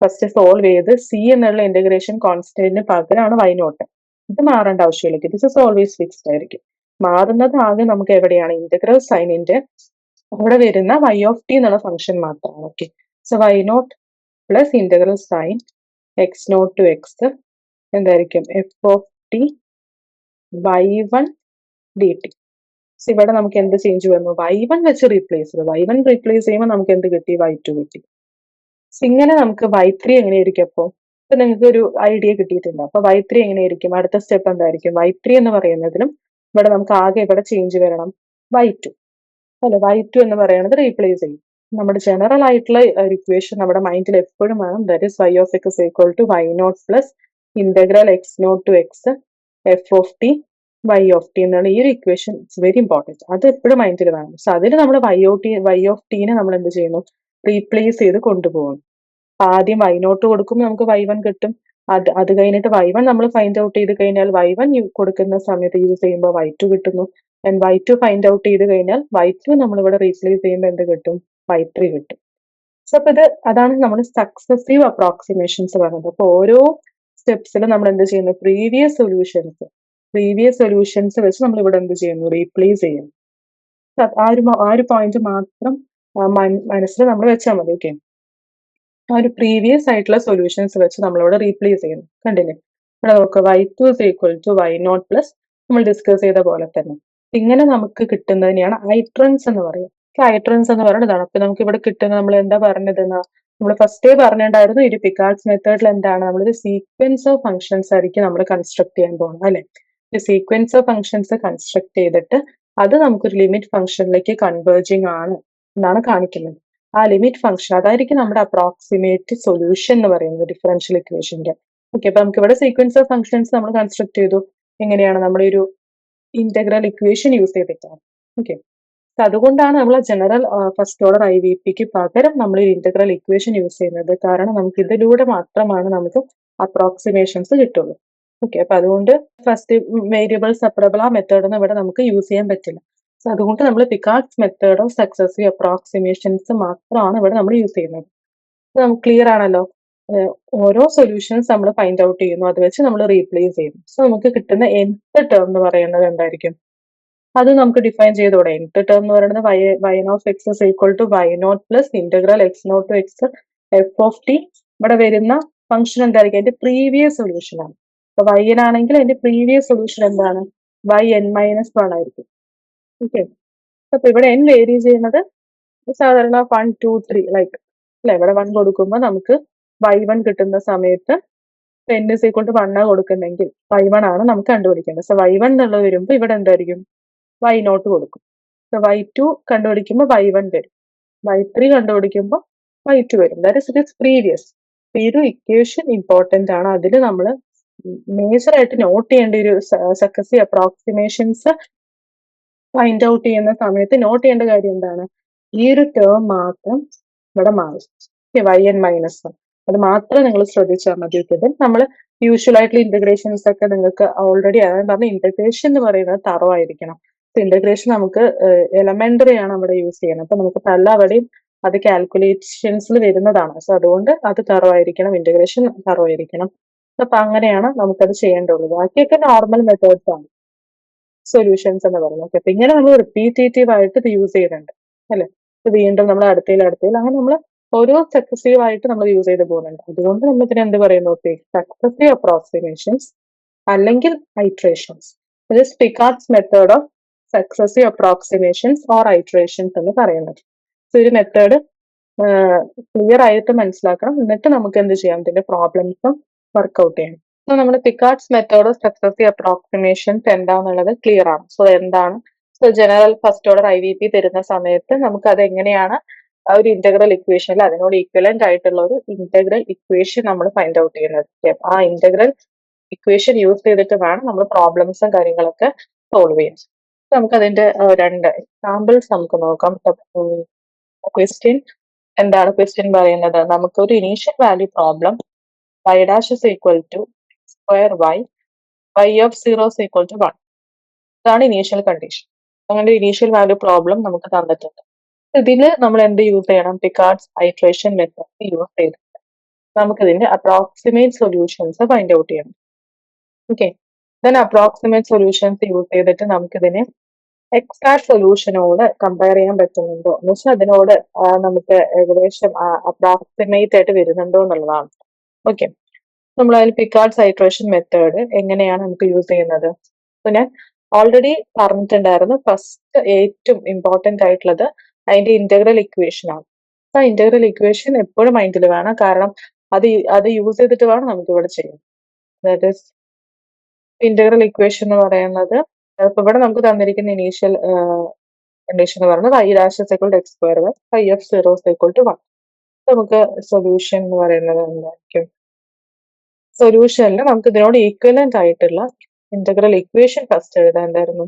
ഫസ്റ്റ് സോൾവ് ചെയ്ത് c എന്നുള്ള ഇന്റഗ്രേഷൻ കോൺസ്റ്റന്റിന് പകരമാണ് y0. ഇത് മാറേണ്ട ആവശ്യമില്ല, ദിസ് ഇസ് ഓൾവേസ് ഫിക്സ്ഡ് ആയിരിക്കും. മാറുന്നത് ആകെ നമുക്ക് എവിടെയാണ്, ഇന്റഗ്രൽ സൈനിന്റെ അവിടെ വരുന്ന y ഓഫ് ടി എന്നുള്ള ഫംഗ്ഷൻ മാത്രമാണ്. Okay, so y0 plus integral sine x0 to X എന്തായിരിക്കും, F of T y1 D T. ഇവിടെ നമുക്ക് എന്ത് ചേഞ്ച് വന്നു, y1 വെച്ച് റീപ്ലേസ് ചെയ്തു. y1 റീപ്ലേസ് ചെയ്യുമ്പോൾ നമുക്ക് എന്ത് കിട്ടി, y2 കിട്ടി. ഇങ്ങനെ നമുക്ക് y3 എങ്ങനെയായിരിക്കും, അപ്പോൾ ഇപ്പൊ നിങ്ങൾക്ക് ഒരു ഐഡിയ കിട്ടിയിട്ടുണ്ട്. അപ്പൊ y3 എങ്ങനെയായിരിക്കും, അടുത്ത സ്റ്റെപ്പ് എന്തായിരിക്കും, y3 എന്ന് പറയുന്നതിലും ഇവിടെ നമുക്ക് ആകെ ഇവിടെ ചേഞ്ച് വരണം y2 അല്ലെ. y2 എന്ന് പറയുന്നത് റീപ്ലേസ് ചെയ്യും. നമ്മുടെ ജനറൽ ആയിട്ടുള്ള ഇക്വേഷൻ നമ്മുടെ മൈൻഡിൽ എപ്പോഴും വേണം, that is y of x equal to y0 plus integral x0 to x f of t y of T എന്നുള്ള ഈ ഒരു ഇക്വേഷൻ ഇറ്റ്സ് വെരി ഇമ്പോർട്ടൻറ്റ്, അത് എപ്പോഴും മൈൻഡിൽ വേണം. സോ അതിൽ നമ്മൾ y ഓഫ് ടീനെ നമ്മൾ എന്ത് ചെയ്യുന്നു, റീപ്ലേസ് ചെയ്ത് കൊണ്ടുപോകും. ആദ്യം y0 കൊടുക്കുമ്പോൾ നമുക്ക് y1 കിട്ടും. അത് കഴിഞ്ഞിട്ട് y1 നമ്മൾ ഫൈൻഡ് ഔട്ട് ചെയ്ത് കഴിഞ്ഞാൽ y1 കൊടുക്കുന്ന സമയത്ത് യൂസ് ചെയ്യുമ്പോൾ y2 കിട്ടുന്നു. y2 ഫൈൻഡ് ഔട്ട് ചെയ്ത് കഴിഞ്ഞാൽ y2 നമ്മൾ ഇവിടെ റീപ്ലേസ് ചെയ്യുമ്പോൾ എന്ത് കിട്ടും, y3 കിട്ടും. സോ അപ്പൊ അതാണ് നമ്മൾ സക്സസീവ് അപ്രോക്സിമേഷൻസ് പറയുന്നത്. അപ്പൊ ഓരോ സ്റ്റെപ്സിലും നമ്മൾ എന്ത് ചെയ്യുന്നു, പ്രീവിയസ് സൊല്യൂഷൻസ് വെച്ച് നമ്മൾ ഇവിടെ എന്ത് ചെയ്യുന്നു, റീപ്ലേസ് ചെയ്യുന്നു. ആ ഒരു പോയിന്റ് മാത്രം മനസ്സിൽ നമ്മൾ വെച്ചാൽ മതി. ഓക്കെ, ആ ഒരു പ്രീവിയസ് ആയിട്ടുള്ള സൊല്യൂഷൻസ് വെച്ച് നമ്മളിവിടെ റീപ്ലേസ് ചെയ്യുന്നു. കണ്ടില്ലേ, ഇവിടെ നോക്കുക y2 is equal to y0 plus നമ്മൾ ഡിസ്കസ് ചെയ്ത പോലെ തന്നെ. ഇങ്ങനെ നമുക്ക് കിട്ടുന്നതിനെയാണ് ഐട്രൻസ് എന്ന് പറയുക. ഐട്രൻസ് എന്ന് പറയുന്നത് ഇതാണ്. അപ്പൊ നമുക്ക് ഇവിടെ കിട്ടുന്നത് നമ്മൾ എന്താ പറഞ്ഞതെന്നാ, നമ്മൾ ഫസ്റ്റേ പറഞ്ഞിട്ടുണ്ടായിരുന്നു, ഒരു പിക്കാർഡ്സ് മെത്തേഡിൽ എന്താണ്, നമ്മളൊരു സീക്വൻസ് ഓഫ് ഫംഗ്ഷൻസ് ആയിരിക്കും നമ്മൾ കൺസ്ട്രക്ട് ചെയ്യാൻ പോകുന്നത് അല്ലെ. ഒരു സീക്വൻസ് ഓഫ് ഫംഗ്ഷൻസ് കൺസ്ട്രക്ട് ചെയ്തിട്ട് അത് നമുക്കൊരു ലിമിറ്റ് ഫംഗ്ഷനിലേക്ക് കൺവേർജിങ് ആണ് എന്നാണ് കാണിക്കുന്നത്. ആ ലിമിറ്റ് ഫംഗ്ഷൻ അതായിരിക്കും നമ്മുടെ അപ്രോക്സിമേറ്റ് സൊല്യൂഷൻ എന്ന് പറയുന്നത് ഡിഫറൻഷ്യൽ ഇക്വേഷന്റെ. ഓക്കെ, അപ്പൊ നമുക്ക് ഇവിടെ സീക്വൻസ് ഓഫ് ഫംഗ്ഷൻസ് നമ്മൾ കൺസ്ട്രക്ട് ചെയ്തു. എങ്ങനെയാണ്, നമ്മുടെ ഒരു ഇന്റഗ്രൽ ഇക്വേഷൻ യൂസ് ചെയ്തിട്ടാണ്. ഓക്കെ, അതുകൊണ്ടാണ് നമ്മൾ ജനറൽ ഫസ്റ്റ് ഓർഡർ IVPക്ക് പകരം നമ്മൾ ഇന്റഗ്രൽ ഇക്വേഷൻ യൂസ് ചെയ്യുന്നത്. കാരണം നമുക്ക് ഇതിലൂടെ മാത്രമാണ് നമുക്ക് അപ്രോക്സിമേഷൻസ് കിട്ടുള്ളൂ. ഓക്കെ, അപ്പൊ അതുകൊണ്ട് ഫസ്റ്റ് വേരിയബിൾ സെപ്പറബിൾ ആ മെത്തേഡ് ഒന്നും ഇവിടെ നമുക്ക് യൂസ് ചെയ്യാൻ പറ്റില്ല. സോ അതുകൊണ്ട് നമ്മൾ പിക്കാർഡ്സ് മെത്തേഡ് ഓഫ് സക്സസീവ് അപ്രോക്സിമേഷൻസ് മാത്രമാണ് ഇവിടെ നമ്മൾ യൂസ് ചെയ്യുന്നത്. നമുക്ക് ക്ലിയർ ആണല്ലോ. ഓരോ സൊല്യൂഷൻസ് നമ്മൾ ഫൈൻഡ് ഔട്ട് ചെയ്യുന്നു, അത് വെച്ച് നമ്മൾ റീപ്ലേസ് ചെയ്യുന്നു. സോ നമുക്ക് കിട്ടുന്ന nth ടേം എന്ന് പറയുന്നത് എന്തായിരിക്കും, അത് നമുക്ക് ഡിഫൈൻ ചെയ്തോടെ. nth ടേം എന്ന് പറയുന്നത് y of x is equal to y0 plus integral x0 to x f of t. ഇവിടെ വരുന്ന ഫംഗ്ഷൻ എന്തായിരിക്കും, അതിന്റെ പ്രീവിയസ് സൊല്യൂഷൻ ആണ്. അപ്പൊ yn ആണെങ്കിൽ അതിന്റെ പ്രീവിയസ് സൊല്യൂഷൻ എന്താണ്, yn-1 ആയിരിക്കും. ഓക്കെ, അപ്പൊ ഇവിടെ n വേരി ചെയ്യുന്നത് സാധാരണ 1 2 3 ലൈക്ക് അല്ലെ. ഇവിടെ 1 കൊടുക്കുമ്പോൾ നമുക്ക് y1 കിട്ടുന്ന സമയത്ത് n is equal to 1 കൊടുക്കുന്നെങ്കിൽ y1 ആണ് നമുക്ക് കണ്ടുപിടിക്കേണ്ടത്. സോ y1 എന്നുള്ളത് വരുമ്പോൾ ഇവിടെ എന്തായിരിക്കും, y0 കൊടുക്കും. സോ y2 കണ്ടുപിടിക്കുമ്പോൾ y1 വരും, y3 കണ്ടുപിടിക്കുമ്പോൾ y2 വരും. That is it is previous. ഈ ഒരു ഇക്വേഷൻ ഇമ്പോർട്ടന്റ് ആണ്. അതിൽ നമ്മൾ മേജർ ആയിട്ട് നോട്ട് ചെയ്യേണ്ട ഒരു സക്സസീവ് അപ്രോക്സിമേഷൻസ് ഫൈൻഡ് ഔട്ട് ചെയ്യുന്ന സമയത്ത് നോട്ട് ചെയ്യേണ്ട കാര്യം എന്താണ്, ഈ ഒരു ടേം മാത്രം ഇവിടെ മാറും, yn-1. അത് മാത്രം നിങ്ങൾ ശ്രദ്ധിച്ചാൽ മതി. നമ്മൾ യൂഷ്വൽ ആയിട്ടുള്ള ഇന്റഗ്രേഷൻസ് ഒക്കെ നിങ്ങൾക്ക് ഓൾറെഡി അറിയാൻ പറഞ്ഞ ഇന്റഗ്രേഷൻ എന്ന് പറയുന്നത് തറവായിരിക്കണം. ഇന്റഗ്രേഷൻ നമുക്ക് എലമെന്ററി ആണ് അവിടെ യൂസ് ചെയ്യുന്നത്. അപ്പൊ നമുക്ക് പലവിടെയും അത് കാൽക്കുലേഷൻസിൽ വരുന്നതാണ്. സോ അതുകൊണ്ട് അത് തറവായിരിക്കണം, ഇന്റഗ്രേഷൻ തറവായിരിക്കണം. അപ്പൊ അങ്ങനെയാണ് നമുക്കത് ചെയ്യേണ്ടത്. ബാക്കിയൊക്കെ നോർമൽ മെത്തേഡ്സ് ആണ് സൊല്യൂഷൻസ് എന്ന് പറയുന്നത്. ഓക്കെ, അപ്പൊ ഇങ്ങനെ നമ്മൾ റിപ്പീറ്റേറ്റീവ് ആയിട്ട് ഇത് യൂസ് ചെയ്യുന്നുണ്ട് അല്ലെ. വീണ്ടും നമ്മൾ അടുത്തയിൽ അങ്ങനെ നമ്മൾ ഓരോ സക്സസീവ് ആയിട്ട് നമ്മൾ യൂസ് ചെയ്ത് പോകുന്നുണ്ട്. അതുകൊണ്ട് നമ്മൾ ഇതിന് എന്ത് പറയുന്നു, സക്സസീവ് അപ്രോക്സിമേഷൻസ് അല്ലെങ്കിൽ iterations. Picard's method of successive approximations or iterations എന്ന് പറയുന്നത്. സോ ഒരു മെത്തേഡ് ക്ലിയർ ആയിട്ട് മനസ്സിലാക്കണം, എന്നിട്ട് നമുക്ക് എന്ത് ചെയ്യാം, ഇതിന്റെ പ്രോബ്ലംസും വർക്ക്ഔട്ട് ചെയ്യണം. സോ നമ്മുടെ പിക്കാർഡ്സ് മെത്തേഡ് ഓഫ് സക്സസീവ് അപ്രോക്സിമേഷൻസ് എന്താണെന്നുള്ളത് ക്ലിയർ ആണ്. സോ എന്താണ്, so general first order IVP തരുന്ന സമയത്ത് നമുക്ക് അത് എങ്ങനെയാണ് ഒരു ഇന്റഗ്രൽ ഇക്വേഷനിൽ അതിനോട് ഈക്വലന്റ് ആയിട്ടുള്ള ഒരു ഇന്റഗ്രൽ ഇക്വേഷൻ നമ്മൾ ഫൈൻഡ് ഔട്ട് ചെയ്യുന്നത്. ആ ഇന്റഗ്രൽ ഇക്വേഷൻ യൂസ് ചെയ്തിട്ട് വേണം നമ്മൾ പ്രോബ്ലംസും കാര്യങ്ങളൊക്കെ സോൾവ് ചെയ്യാൻ. നമുക്ക് അതിന്റെ 2 എക്സാമ്പിൾസ് നമുക്ക് നോക്കാം. ക്വസ്റ്റ്യൻ എന്താണ്, ക്വസ്റ്റ്യൻ പറയുന്നത് നമുക്കൊരു initial value problem y' is equal to square y of 0 is equal to 1. ഇതാണ് ഇനീഷ്യൽ കണ്ടീഷൻ. അങ്ങനെ ഇനീഷ്യൽ വാല്യൂ പ്രോബ്ലം നമുക്ക് തന്നിട്ടുണ്ട്. ഇതില് നമ്മൾ എന്ത് യൂസ് ചെയ്യണം? പിക്കാർഡ്സ് ഐട്രേഷൻ മെത്തേഡ് യൂസ് ചെയ്ത് നമുക്കിതിന്റെ അപ്രോക്സിമേറ്റ് സൊല്യൂഷൻസ് ഫൈൻഡ് ഔട്ട് ചെയ്യണം. Okay, then approximate solutions use ചെയ്തിട്ട് നമുക്കിതിനെ എക്സാക്ട് സൊല്യൂഷനോട് കമ്പയർ ചെയ്യാൻ പറ്റുന്നുണ്ടോ എന്ന് വെച്ചാൽ അതിനോട് നമുക്ക് ഏകദേശം അപ്രോക്സിമേറ്റ് ആയിട്ട് വരുന്നുണ്ടോ എന്നുള്ളതാണ്. ഓക്കെ, നമ്മൾ അതിൽ പിക്കാർഡ്സ് ഐട്രേഷൻ മെത്തേഡ് എങ്ങനെയാണ് നമുക്ക് യൂസ് ചെയ്യുന്നത്? അപ്പൊ ഞാൻ ഓൾറെഡി പറഞ്ഞിട്ടുണ്ടായിരുന്നു, ഫസ്റ്റ് ഏറ്റവും ഇമ്പോർട്ടന്റ് ആയിട്ടുള്ളത് അതിന്റെ ഇന്റഗ്രൽ ഇക്വേഷൻ ആണ്. ആ ഇന്റഗ്രൽ ഇക്വേഷൻ എപ്പോഴും മൈൻഡിൽ വേണം, കാരണം അത് യൂസ് ചെയ്തിട്ട് വേണം നമുക്ക് ഇവിടെ ചെയ്യാൻ. ദാറ്റ് ഈസ് ഇന്റഗ്രൽ ഇക്വേഷൻ എന്ന് പറയുന്നത്, ഇപ്പൊ ഇവിടെ നമുക്ക് തന്നിരിക്കുന്ന ഇനീഷ്യൽ കണ്ടീഷൻ എന്ന് പറയുന്നത് y dash is equal to x square y of 0 is equal to 1. നമുക്ക് സൊല്യൂഷൻ എന്ന് പറയുന്നത് എന്തായിരിക്കും? സൊല്യൂഷനിൽ നമുക്ക് ഇതിനോട് ഈക്വലന്റ് ആയിട്ടുള്ള ഇന്റഗ്രൽ ഇക്വേഷൻ ഫസ്റ്റ് എഴുതാൻ എന്തായിരുന്നു?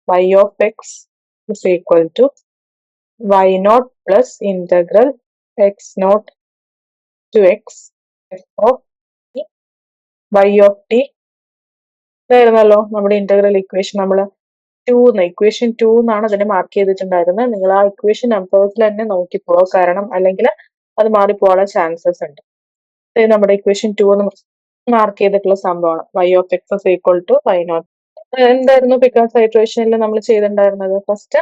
y of x is equal to y not plus integral x not to x f of y of t ഇതായിരുന്നല്ലോ നമ്മുടെ ഇന്റഗ്രൽ ഇക്വേഷൻ. നമ്മൾ ഇക്വേഷൻ 2 എന്നാണ് അതിനെ മാർക്ക് ചെയ്തിട്ടുണ്ടായിരുന്നത്. നിങ്ങൾ ആ ഇക്വേഷൻ നമ്പേഴ്സിൽ തന്നെ നോക്കിപ്പോകും, കാരണം അല്ലെങ്കിൽ അത് മാറിപ്പോകാനുള്ള ചാൻസസ് ഉണ്ട്. നമ്മുടെ ഇക്വേഷൻ 2 എന്ന് മാർക്ക് ചെയ്തിട്ടുള്ള സംഭവമാണ് y of x is equal to y not. എന്തായിരുന്നു പിക്കാർഡ്സ് ഐട്രേഷനിൽ നമ്മൾ ചെയ്തിട്ടുണ്ടായിരുന്നത്? ഫസ്റ്റ്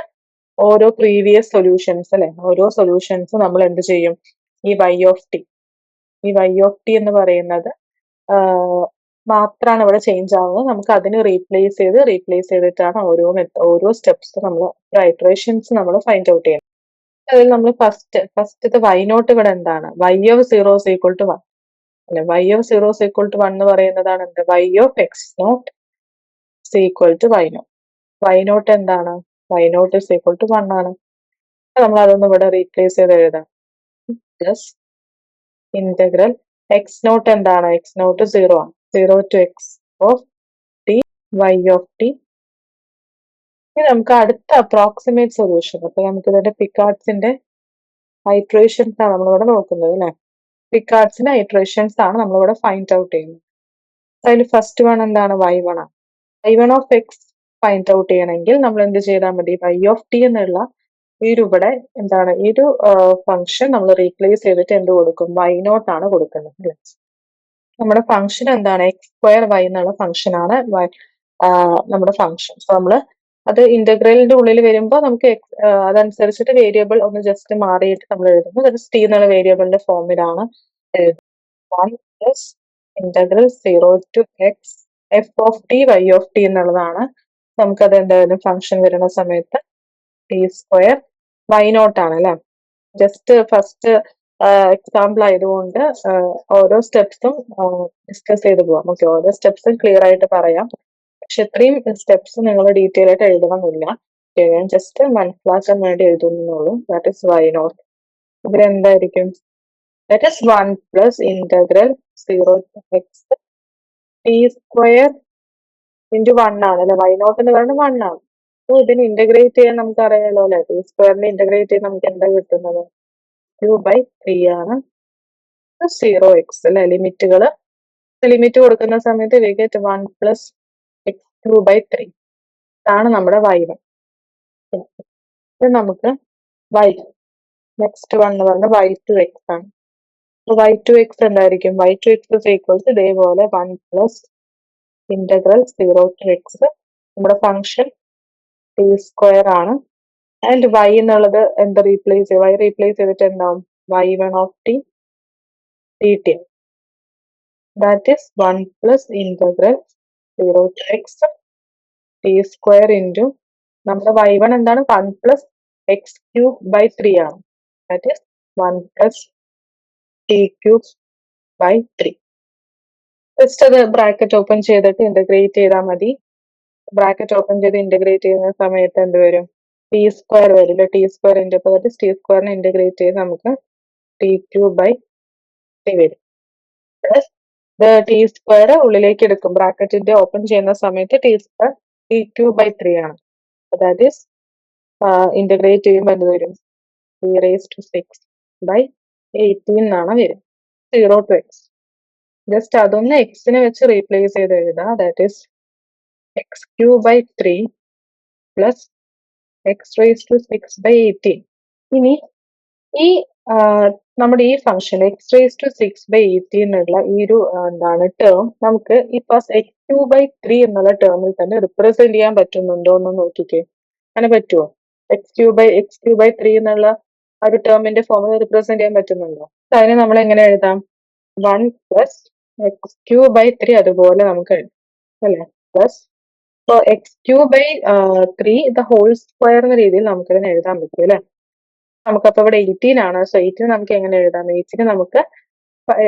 ഓരോ പ്രീവിയസ് സൊല്യൂഷൻസ് അല്ലെ, ഓരോ സൊല്യൂഷൻസ് നമ്മൾ എന്ത് ചെയ്യും? ഈ y ഓഫ് t എന്ന് പറയുന്നത് മാത്രമാണ് ഇവിടെ ചേഞ്ച് ആവുന്നത്. നമുക്ക് അതിന് റീപ്ലേസ് ചെയ്തിട്ടാണ് ഓരോ സ്റ്റെപ്സ് നമ്മൾ ഐട്രേഷൻസ് നമ്മൾ ഫൈൻഡ് ഔട്ട് ചെയ്യുന്നത്. അതിൽ നമ്മൾ ഫസ്റ്റത്തെ y നോട്ട് ഇവിടെ എന്താണ്? y of 0 is equal to 1 അല്ലെ. y of 0 is equal to 1 എന്ന് പറയുന്നതാണ് എന്ത്? y of x not is equal to y not. y not എന്താണ്? y not is equal to 1 ആണ്. നമ്മൾ അതൊന്ന് ഇവിടെ റീപ്ലേസ് ചെയ്ത് എഴുതാം. പ്ലസ് ഇന്റഗ്രൽ x നോട്ട് എന്താണ്? x നോട്ട് 0 ആണ്. 0 to x of t y of t. ഇനി നമുക്ക് അടുത്ത അപ്രോക്സിമേറ്റ് സൊല്യൂഷൻ. അപ്പൊ നമുക്ക് ഇതിന്റെ പിക്കാർഡ്സിന്റെ ഐട്രേഷൻസ് ആണ് നമ്മളിവിടെ നോക്കുന്നത് അല്ലെ. പിക്കാർഡ്സിന്റെ ഐട്രേഷൻസ് ആണ് നമ്മളിവിടെ ഫൈൻഡ് ഔട്ട് ചെയ്യുന്നത്. അതിൽ ഫസ്റ്റ് വൺ എന്താണ്? y1 ആണ്. y1 of x find out ചെയ്യണമെങ്കിൽ നമ്മൾ എന്ത് ചെയ്താൽ മതി? y ഓഫ് t എന്നുള്ള ഈ ഒരു ഇവിടെ എന്താണ്, ഈ ഒരു ഫംഗ്ഷൻ നമ്മൾ റീപ്ലേസ് ചെയ്തിട്ട് എന്ത് കൊടുക്കും? y നോട്ട് ആണ് കൊടുക്കുന്നത്. നമ്മുടെ ഫംഗ്ഷൻ എന്താണ്? x സ്ക്വയർ y എന്നുള്ള ഫംഗ്ഷൻ ആണ് നമ്മുടെ ഫംഗ്ഷൻ. സോ നമ്മൾ അത് ഇന്റഗ്രലിന്റെ ഉള്ളിൽ വരുമ്പോൾ നമുക്ക് അതനുസരിച്ചിട്ട് വേരിയബിൾ ഒന്ന് ജസ്റ്റ് മാറിയിട്ട് നമ്മൾ എഴുതുമ്പോൾ അത് t എന്നുള്ള വേരിയബിളിന്റെ ഫോമിലാണ് എഴുതുന്നത്. 1 plus integral 0 to x f of t y of t എന്നുള്ളതാണ്. നമുക്കത് എന്തായാലും ഫംഗ്ഷൻ വരുന്ന സമയത്ത് t സ്ക്വയർ y നോട്ട് ആണ് അല്ലെ. ജസ്റ്റ് ഫസ്റ്റ് എക്സാമ്പിൾ ആയതുകൊണ്ട് ഓരോ സ്റ്റെപ്സും ഡിസ്കസ് ചെയ്ത് പോവാം. ഓക്കെ, ഓരോ സ്റ്റെപ്സും ക്ലിയർ ആയിട്ട് പറയാം. പക്ഷെ ഇത്രയും സ്റ്റെപ്സ് നിങ്ങൾ ഡീറ്റെയിൽ ആയിട്ട് എഴുതണമെന്നില്ല. ഞാൻ ജസ്റ്റ് മനസ്സിലാക്കാൻ വേണ്ടി എഴുതുന്നുള്ളൂ. That is y naught. ഇതിൽ എന്തായിരിക്കും? That is 1 plus integral 0 to x t square into 1 ആണ് അല്ലെ. y നോട്ട് എന്ന് പറയുന്നത് 1 ആണ്. അപ്പൊ ഇതിന് ഇന്റഗ്രേറ്റ് ചെയ്യാൻ നമുക്ക് അറിയാലോ അല്ലെ. t സ്ക്വയറിനെ ഇന്റഗ്രേറ്റ് ചെയ്യാൻ നമുക്ക് എന്താ കിട്ടുന്നത്? 2/3 ആണ് 0x അല്ലെ. ലിമിറ്റ് കൊടുക്കുന്ന സമയത്ത് we get 1 plus x 2/3 ഇതാണ് നമ്മുടെ y1. നമുക്ക് നെക്സ്റ്റ് വൺ എന്ന് പറഞ്ഞാൽ y2x ആണ്. y2x എന്തായിരിക്കും? y2x is equal to ഇതേപോലെ 1 plus ഇന്റഗ്രൽ 0 to x. നമ്മുടെ ഫംഗ്ഷൻ t സ്ക്വയർ ആണ്. ആൻഡ് y എന്നുള്ളത് എന്താ റീപ്ലേസ് ചെയ്തിട്ട് എന്താവും? y1 of t dt. That is 1 plus integral 0 to x t square into നമ്മുടെ y1 എന്താണ്? 1 പ്ലസ് x ക്യൂബ് ബൈ 3 ആണ്. That is 1 plus t cube by 3. Just അത് bracket open ചെയ്തിട്ട് ഇന്റഗ്രേറ്റ് ചെയ്താൽ മതി. ബ്രാക്കറ്റ് ഓപ്പൺ ചെയ്ത് ഇന്റഗ്രേറ്റ് ചെയ്യുന്ന സമയത്ത് എന്ത് വരും? ടി സ്ക്വയർ വരില്ല. ടി സ്ക്വയർ ദാറ്റ് ടി സ്ക്വയറിനെ ഇന്റഗ്രേറ്റ് ചെയ്ത് നമുക്ക് ടി ക്യൂബ് ബൈ 3 വരും. പ്ലസ് ടി സ്ക്വയർ ഉള്ളിലേക്ക് എടുക്കും. ബ്രാക്കറ്റിന്റെ ഓപ്പൺ ചെയ്യുന്ന സമയത്ത് t square t cube by 3 ആണ്. ദാറ്റ് ഈസ് ഇന്റഗ്രേറ്റ് ചെയ്യുമ്പോൾ എന്ത് വരും? 3 raised to 6 by 18 എന്നാണ് വരും. 0 to x. ജസ്റ്റ് അതൊന്ന് എക്സിനെ വെച്ച് റീപ്ലേസ് ചെയ്ത് എഴുതാം. That is x cube by 3 plus x raise to 6 by 18. ഇനി ഈ നമ്മുടെ ഈ function x raise to 6 by 18 എന്നുള്ള ഈ ഒരു എന്താണ് ടേം നമുക്ക് ഇപ്പൊ എക്സ് ക്യൂ ബൈ 3 എന്നുള്ള ടേമിൽ തന്നെ റിപ്രസെന്റ് ചെയ്യാൻ പറ്റുന്നുണ്ടോ എന്ന് നോക്കിക്കേ. അങ്ങനെ പറ്റുമോ? എക്സ് ക്യൂ ബൈ 3 എന്നുള്ള ആ ഒരു ടേമിന്റെ ഫോമിൽ റിപ്രസെന്റ് ചെയ്യാൻ പറ്റുന്നുണ്ടോ? അതിന് നമ്മൾ എങ്ങനെ എഴുതാം? 1 പ്ലസ് എക്സ് ക്യൂ ബൈ 3 അതുപോലെ നമുക്ക് എഴുതാം അല്ലെ? പ്ലസ് ഇപ്പോൾ x cube by 3 the whole square എന്ന രീതിയിൽ നമുക്കതിനെ എഴുതാൻ പറ്റും അല്ലെ? നമുക്കപ്പോ ഇവിടെ 18 ആണ്. സോ 18 നമുക്ക് എങ്ങനെ എഴുതാം? 18 നമുക്ക്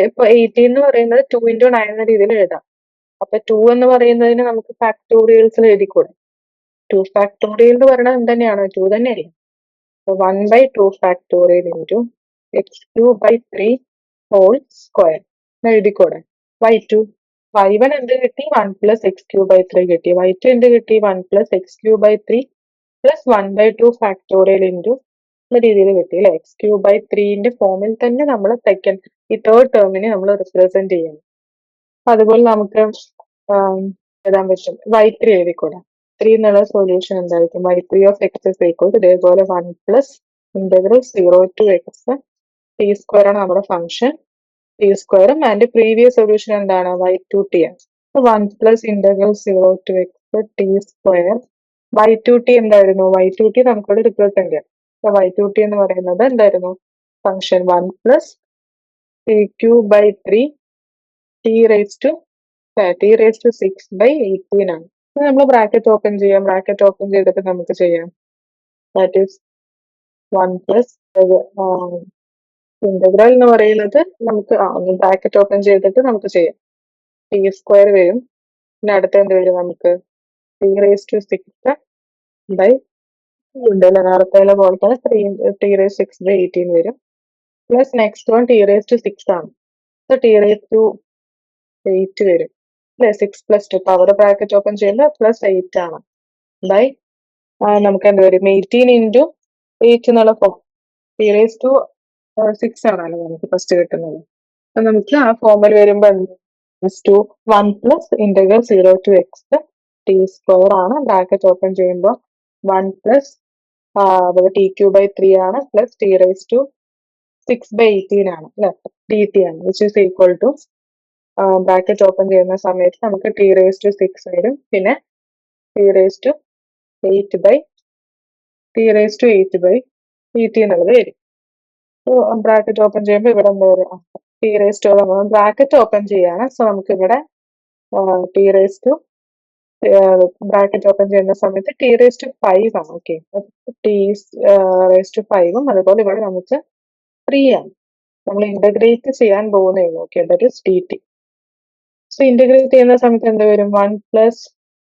ഇപ്പൊ 18 എന്ന് പറയുന്നത് 2 ഇൻറ്റു 9 എന്ന രീതിയിൽ എഴുതാം. അപ്പൊ 2 എന്ന് പറയുന്നതിന് നമുക്ക് ഫാക്ടോറിയൽസിൽ എഴുതിക്കൂടെ? 2 ഫാക്ടോറിയൽ എന്ന് പറയുന്നത് എന്ത് തന്നെയാണ്? 2 തന്നെയല്ലേ? അപ്പൊ 1 by 2 factorial into X cube by 3 whole square എഴുതിക്കൂടെ? y2 y1 എന്ത് കിട്ടി? 1 പ്ലസ് എക്സ് ക്യൂ ബൈ 3 കിട്ടി. y2 എന്ത് കിട്ടി? 1 plus x cube by 3 plus 1 by 2 factorial into എന്ന രീതിയിൽ കിട്ടി അല്ലെ? എക്സ് ക്യൂ ബൈ 3ന്റെ ഫോമിൽ തന്നെ നമ്മൾ ഈ തേർഡ് ടേമിനെ നമ്മൾ റിപ്രസെന്റ് ചെയ്യണം. അതുപോലെ നമുക്ക് എഴുതാൻ പറ്റും y3 എഴുതിക്കൂടെ? 3 എന്നുള്ള സൊല്യൂഷൻ എന്തായിരിക്കും? y3 of x is equal to ഇതേപോലെ 1 plus integral 0 to x t square ആണ് നമ്മുടെ ഫംഗ്ഷൻ. ടി സ്ക്വയറും ആൻഡ് പ്രീവിയസ് സൊല്യൂഷൻ എന്താണ്? y2t ആണ്. 1 plus integral 0 to x t square y2t എന്തായിരുന്നു? y2t നമുക്കിവിടെ റിപ്രസെന്റ് ചെയ്യാം. അപ്പൊ y2t എന്ന് പറയുന്നത് എന്തായിരുന്നു? Function 1 plus t cube by 3 t raise to 6 by 18 ആണ്. നമ്മൾ ബ്രാക്കറ്റ് ഓപ്പൺ ചെയ്യാം. ബ്രാക്കറ്റ് ഓപ്പൺ ചെയ്തിട്ട് നമുക്ക് ചെയ്യാം. ദാറ്റ് ഈസ് 1 പ്ലസ് ഇന്റഗ്രൽ എന്ന് പറയുന്നത് നമുക്ക് ബ്രാക്കറ്റ് ഓപ്പൺ ചെയ്തിട്ട് നമുക്ക് ചെയ്യാം. ടി സ്ക്വയർ വരും. പിന്നെ അടുത്ത എന്ത് വരും? നമുക്ക് ടി റേസ് ടു 6 ബൈ ഉണ്ടല്ലോ നേരത്തെ പോലെ തന്നെ ടി റേസ് 6 ബൈ 18 വരും. Plus next one t raise to 6 ആണ്. സോ ടി റേസ് ടു 8 വരും അല്ലെ? 6 പ്ലസ് 2 പവർ ബ്രാക്കറ്റ് ഓപ്പൺ ചെയ്യുമ്പോൾ പ്ലസ് 8 ആണ്. ബൈ നമുക്ക് എന്ത് വരും? 18 ഇൻറ്റു 8 എന്നുള്ള ഫോം ടി റേസ് ടു 6 ആണല്ലോ നമുക്ക് ഫസ്റ്റ് കിട്ടുന്നത്. അപ്പൊ നമുക്ക് ആ ഫോമിൽ വരുമ്പോൾ to 1 plus integral 0 to x t square ആണ്. ബ്രാക്കറ്റ് ഓപ്പൺ ചെയ്യുമ്പോൾ 1 പ്ലസ് ടി ക്യൂ ബൈ 3 ആണ് plus t raise to 6 by 18 ആണ് അല്ലെ? ഡി ടി ആണ് which is equal to bracket open ചെയ്യുന്ന സമയത്ത് നമുക്ക് ടി റേസ് ടു 6 വരും. പിന്നെ ടി റേസ് ടു 8 ബൈ 18 എന്നുള്ളത് വരും. ബ്രാക്കറ്റ് ഓപ്പൺ ചെയ്യുമ്പോൾ ഇവിടെ എന്താ പറയുക? T raise to bracket open ചെയ്യാണ്. സോ നമുക്ക് ഇവിടെ t raise to bracket open ചെയ്യുന്ന സമയത്ത് ടി റേസ് ടു 5 ആണ്. ഓക്കെ, ടി റേസ് ടു 5ഉം അതുപോലെ ഇവിടെ നമുക്ക് 3 ആണ്. നമ്മൾ ഇന്റഗ്രേറ്റ് ചെയ്യാൻ പോകുന്നേ ഉള്ളൂ. Okay, that is t t. So integrate ചെയ്യുന്ന സമയത്ത് എന്ത് വരും? 1 plus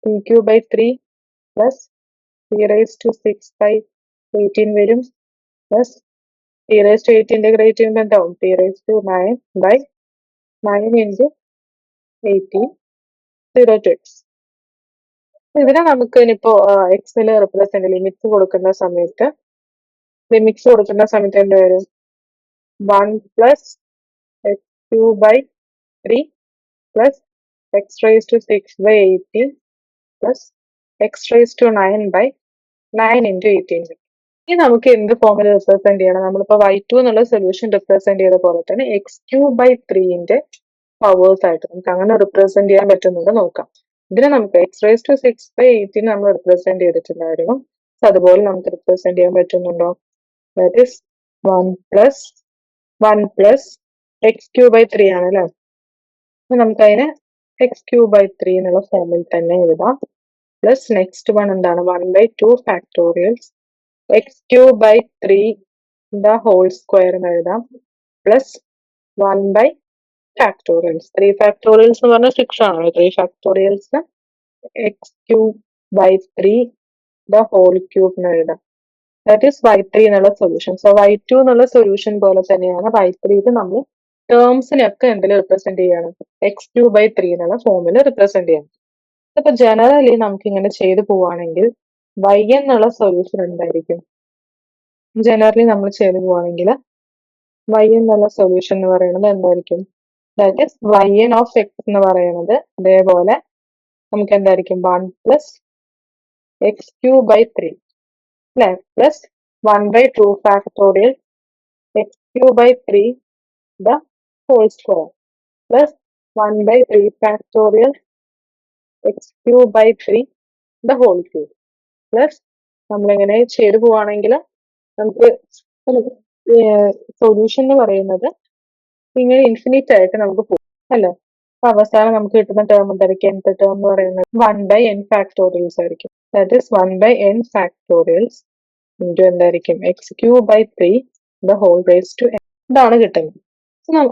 t cube by 3 plus t raise to 6 by 18 വരും. Plus t raise to 8 integrate ചെയ്യുമ്പോൾ എന്താവും? T raise to 9 by 9 into 18 0 to x. ഇതിനെ നമുക്ക് ഇനിയിപ്പോ എക്സിൽ റിപ്രസെന്റ് ലിമിറ്റ്സ് കൊടുക്കുന്ന സമയത്ത് എന്ത് വരും? 1 plus x cube by 3 plus x raise to 6 by 18 plus x raise to 9 by 9 into 18. ഇനി നമുക്ക് എന്ത് ഫോമിൽ റിപ്രസെന്റ് ചെയ്യണം? നമ്മളിപ്പോ y2 എന്നുള്ള സൊല്യൂഷൻ റിപ്രസെന്റ് ചെയ്ത പോലെ തന്നെ എക്സ് ക്യൂ ബൈ 3ന്റെ പവേഴ്സ് ആയിട്ട് നമുക്ക് അങ്ങനെ റിപ്രസെന്റ് ചെയ്യാൻ പറ്റുന്നത് നോക്കാം. ഇതിനെ നമുക്ക് എക്സ് റേസ് ടു 6 ബൈ 18 നമ്മൾ റിപ്രസെന്റ് ചെയ്തിട്ടുണ്ടായിരുന്നു. അതുപോലെ നമുക്ക് റിപ്രസെന്റ് ചെയ്യാൻ പറ്റുന്നുണ്ടോ? That is 1 plus x cube by 3 ആണ് അല്ലെ? നമുക്ക് അതിനെ എക്സ് ക്യൂ ബൈ 3 എന്നുള്ള ഫോമിൽ തന്നെ എഴുതാം. പ്ലസ് നെക്സ്റ്റ് വൺ എന്താണ്? 1 by 2 factorials x cube by 3 the whole square എന്ന് എഴുതാം. പ്ലസ് 1 ബൈ ഫാക്ടോറിയൽസ് 3 ഫാക്ടോറിയൽസ് എന്ന് പറഞ്ഞാൽ 6 ആണല്ലോ. 3 factorials x cube by 3 the whole cube എന്ന് എഴുതാം. ദാറ്റ് ഈസ് y3 എന്നുള്ള സൊല്യൂഷൻ. സോ y2 എന്നുള്ള സൊല്യൂഷൻ പോലെ തന്നെയാണ് y3 നമ്മൾ ടേംസിനൊക്കെ എന്തിൽ റിപ്രസെന്റ് ചെയ്യണം? എക്സ് ക്യൂ ബൈ 3 എന്നുള്ള ഫോമിൽ റിപ്രസെന്റ് ചെയ്യണം. അപ്പൊ ജനറലി നമുക്ക് ഇങ്ങനെ ചെയ്തു പോവാണെങ്കിൽ y എന്നുള്ള സൊല്യൂഷൻ എന്തായിരിക്കും? ജനറലി നമ്മൾ ചെയ്തു പോവാണെങ്കിൽ y എന്നുള്ള സൊല്യൂഷൻ എന്ന് പറയുന്നത് എന്തായിരിക്കും? That is yn of X എന്ന് പറയുന്നത് അതേപോലെ നമുക്ക് എന്തായിരിക്കും 1 പ്ലസ് എക്സ് ക്യൂബ് ബൈ 3 അല്ലെ, plus 1 by 2 factorial x cube by 3 the whole square plus 1 by 3 factorial x cube by 3 the whole cube plus നമ്മളിങ്ങനെ ചെയ്തു പോവാണെങ്കിൽ നമുക്ക് സൊല്യൂഷൻ എന്ന് പറയുന്നത് ഇങ്ങനെ ഇൻഫിനിറ്റ് ആയിട്ട് നമുക്ക് പോകും അല്ലേ. അപ്പൊ അവസാനം നമുക്ക് കിട്ടുന്ന ടേം എന്തായിരിക്കും, nth ടേം എന്ന് പറയുന്നത് 1 ബൈ n ഫാക്ടോറിയൽസ് ആയിരിക്കും. That is 1 by n factorials into എന്തായിരിക്കും X cube by 3 the whole raise to n. ഇതാണ് കിട്ടുന്നത്.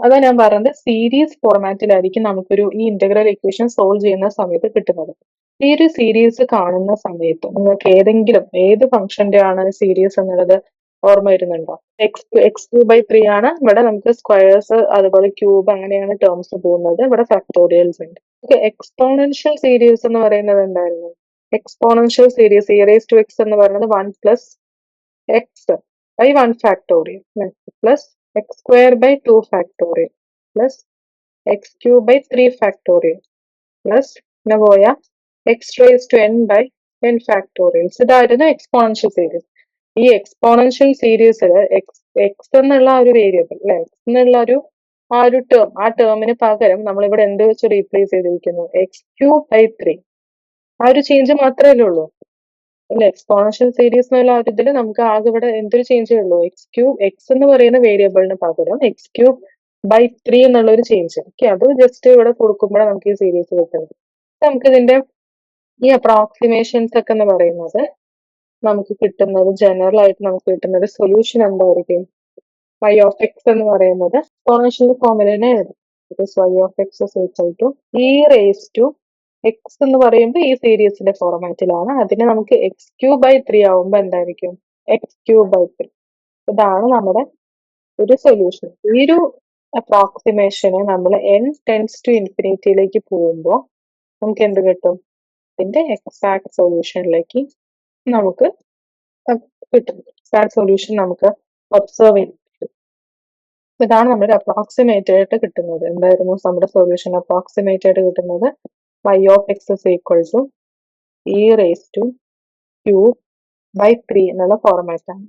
അതാ ഞാൻ പറഞ്ഞത്, സീരീസ് ഫോർമാറ്റിലായിരിക്കും നമുക്കൊരു ഈ ഇന്റഗ്രൽ ഇക്വേഷൻ സോൾവ് ചെയ്യുന്ന സമയത്ത് കിട്ടുന്നത്. ഈ ഒരു സീരീസ് കാണുന്ന സമയത്ത് നിങ്ങൾക്ക് ഏതെങ്കിലും ഏത് ഫംഗ്ഷന്റെ ആണ് സീരീസ് എന്നുള്ളത് ഓർമ്മ വരുന്നുണ്ടോ? എക്സ് ക്യൂബ് ബൈ 3 ആണ്. ഇവിടെ നമുക്ക് സ്ക്വയേഴ്സ് അതുപോലെ ക്യൂബ് അങ്ങനെയാണ് ടേംസ് പോകുന്നത്. ഇവിടെ ഫാക്ടോറിയൽസ് ഉണ്ട്. എക്സ്പോണൻഷ്യൽ സീരീസ് എന്ന് പറയുന്നത് എന്തായിരുന്നു? Exponential series e raise to x എന്ന് പറയുന്നത് 1 plus x by 1 factorial plus x square by 2 factorial plus x cube by 3 factorial plus പിന്നെ പോയ x raise to n by n factorials. ഇതായിരുന്നു exponential series. ഈ എക്സ്പോണൻഷ്യൽ സീരീസിൽ എക്സ് എന്നുള്ള ഒരു വേരിയബിൾ അല്ലെ, എക്സ് എന്നുള്ള ആ ഒരു ടേം, ആ ടേമിന് പകരം നമ്മൾ ഇവിടെ എന്ത് വെച്ച് റീപ്ലേസ് ചെയ്തിരിക്കുന്നു? X cube by 3. ആ ഒരു ചേഞ്ച് മാത്രമേ ഉള്ളൂ അല്ലെ. എക്സ്പോണൻഷ്യൽ സീരീസ് എന്നുള്ള ഒരു ഇതിൽ നമുക്ക് ആകെ ഇവിടെ എന്തൊരു ചേഞ്ചേ ഉള്ളൂ? എക്സ് എന്ന് പറയുന്ന വേരിയബിളിന് പകരം എക്സ് ക്യൂബ് ബൈ 3 എന്നുള്ള ഒരു ചേഞ്ച്. ഓക്കെ, അത് ജസ്റ്റ് ഇവിടെ കൊടുക്കുമ്പോഴാണ് നമുക്ക് ഈ സീരീസ് കിട്ടുന്നത്. നമുക്ക് ഇതിന്റെ ഈ അപ്രോക്സിമേഷൻസ് ഒക്കെ എന്ന് പറയുന്നത് നമുക്ക് കിട്ടുന്നത് ജനറൽ ആയിട്ട് നമുക്ക് കിട്ടുന്നത് സൊല്യൂഷൻ എന്തായിരിക്കും? y ഓഫ് എക്സ് എന്ന് പറയുന്നത് എക്സ്പോണൻഷ്യൽ ഫോമിൽ തന്നെ എഴുതാം. y of x is equal to e raise to x എന്ന് പറയുമ്പോൾ ഈ സീരീസിന്റെ ഫോർമാറ്റിലാണ്. അതിന് നമുക്ക് എക്സ് ക്യൂബ് ബൈ 3 ആവുമ്പോൾ എന്തായിരിക്കും? X cube by 3. ഇതാണ് നമ്മുടെ ഒരു സൊല്യൂഷൻ. ഈ ഒരു അപ്രോക്സിമേഷനെ നമ്മൾ n ടെൻസ് ടു ഇൻഫിനിറ്റിയിലേക്ക് പോകുമ്പോൾ നമുക്ക് എന്ത് കിട്ടും? ഇതിന്റെ എക്സാക്ട് സൊല്യൂഷനിലേക്ക് നമുക്ക് കിട്ടും. എക്സാക്ട് സൊല്യൂഷൻ നമുക്ക് ഒബ്സർവ് ചെയ്യാൻ പറ്റും. ഇതാണ് നമ്മുടെ അപ്രോക്സിമേറ്റ് ആയിട്ട് കിട്ടുന്നത്. എന്തായിരുന്നു നമ്മുടെ സൊല്യൂഷൻ അപ്രോക്സിമേറ്റ് ആയിട്ട് കിട്ടുന്നത്? y of x is equal to e raise to cube by 3 എന്നുള്ള ഫോർമാറ്റ് ആണ്.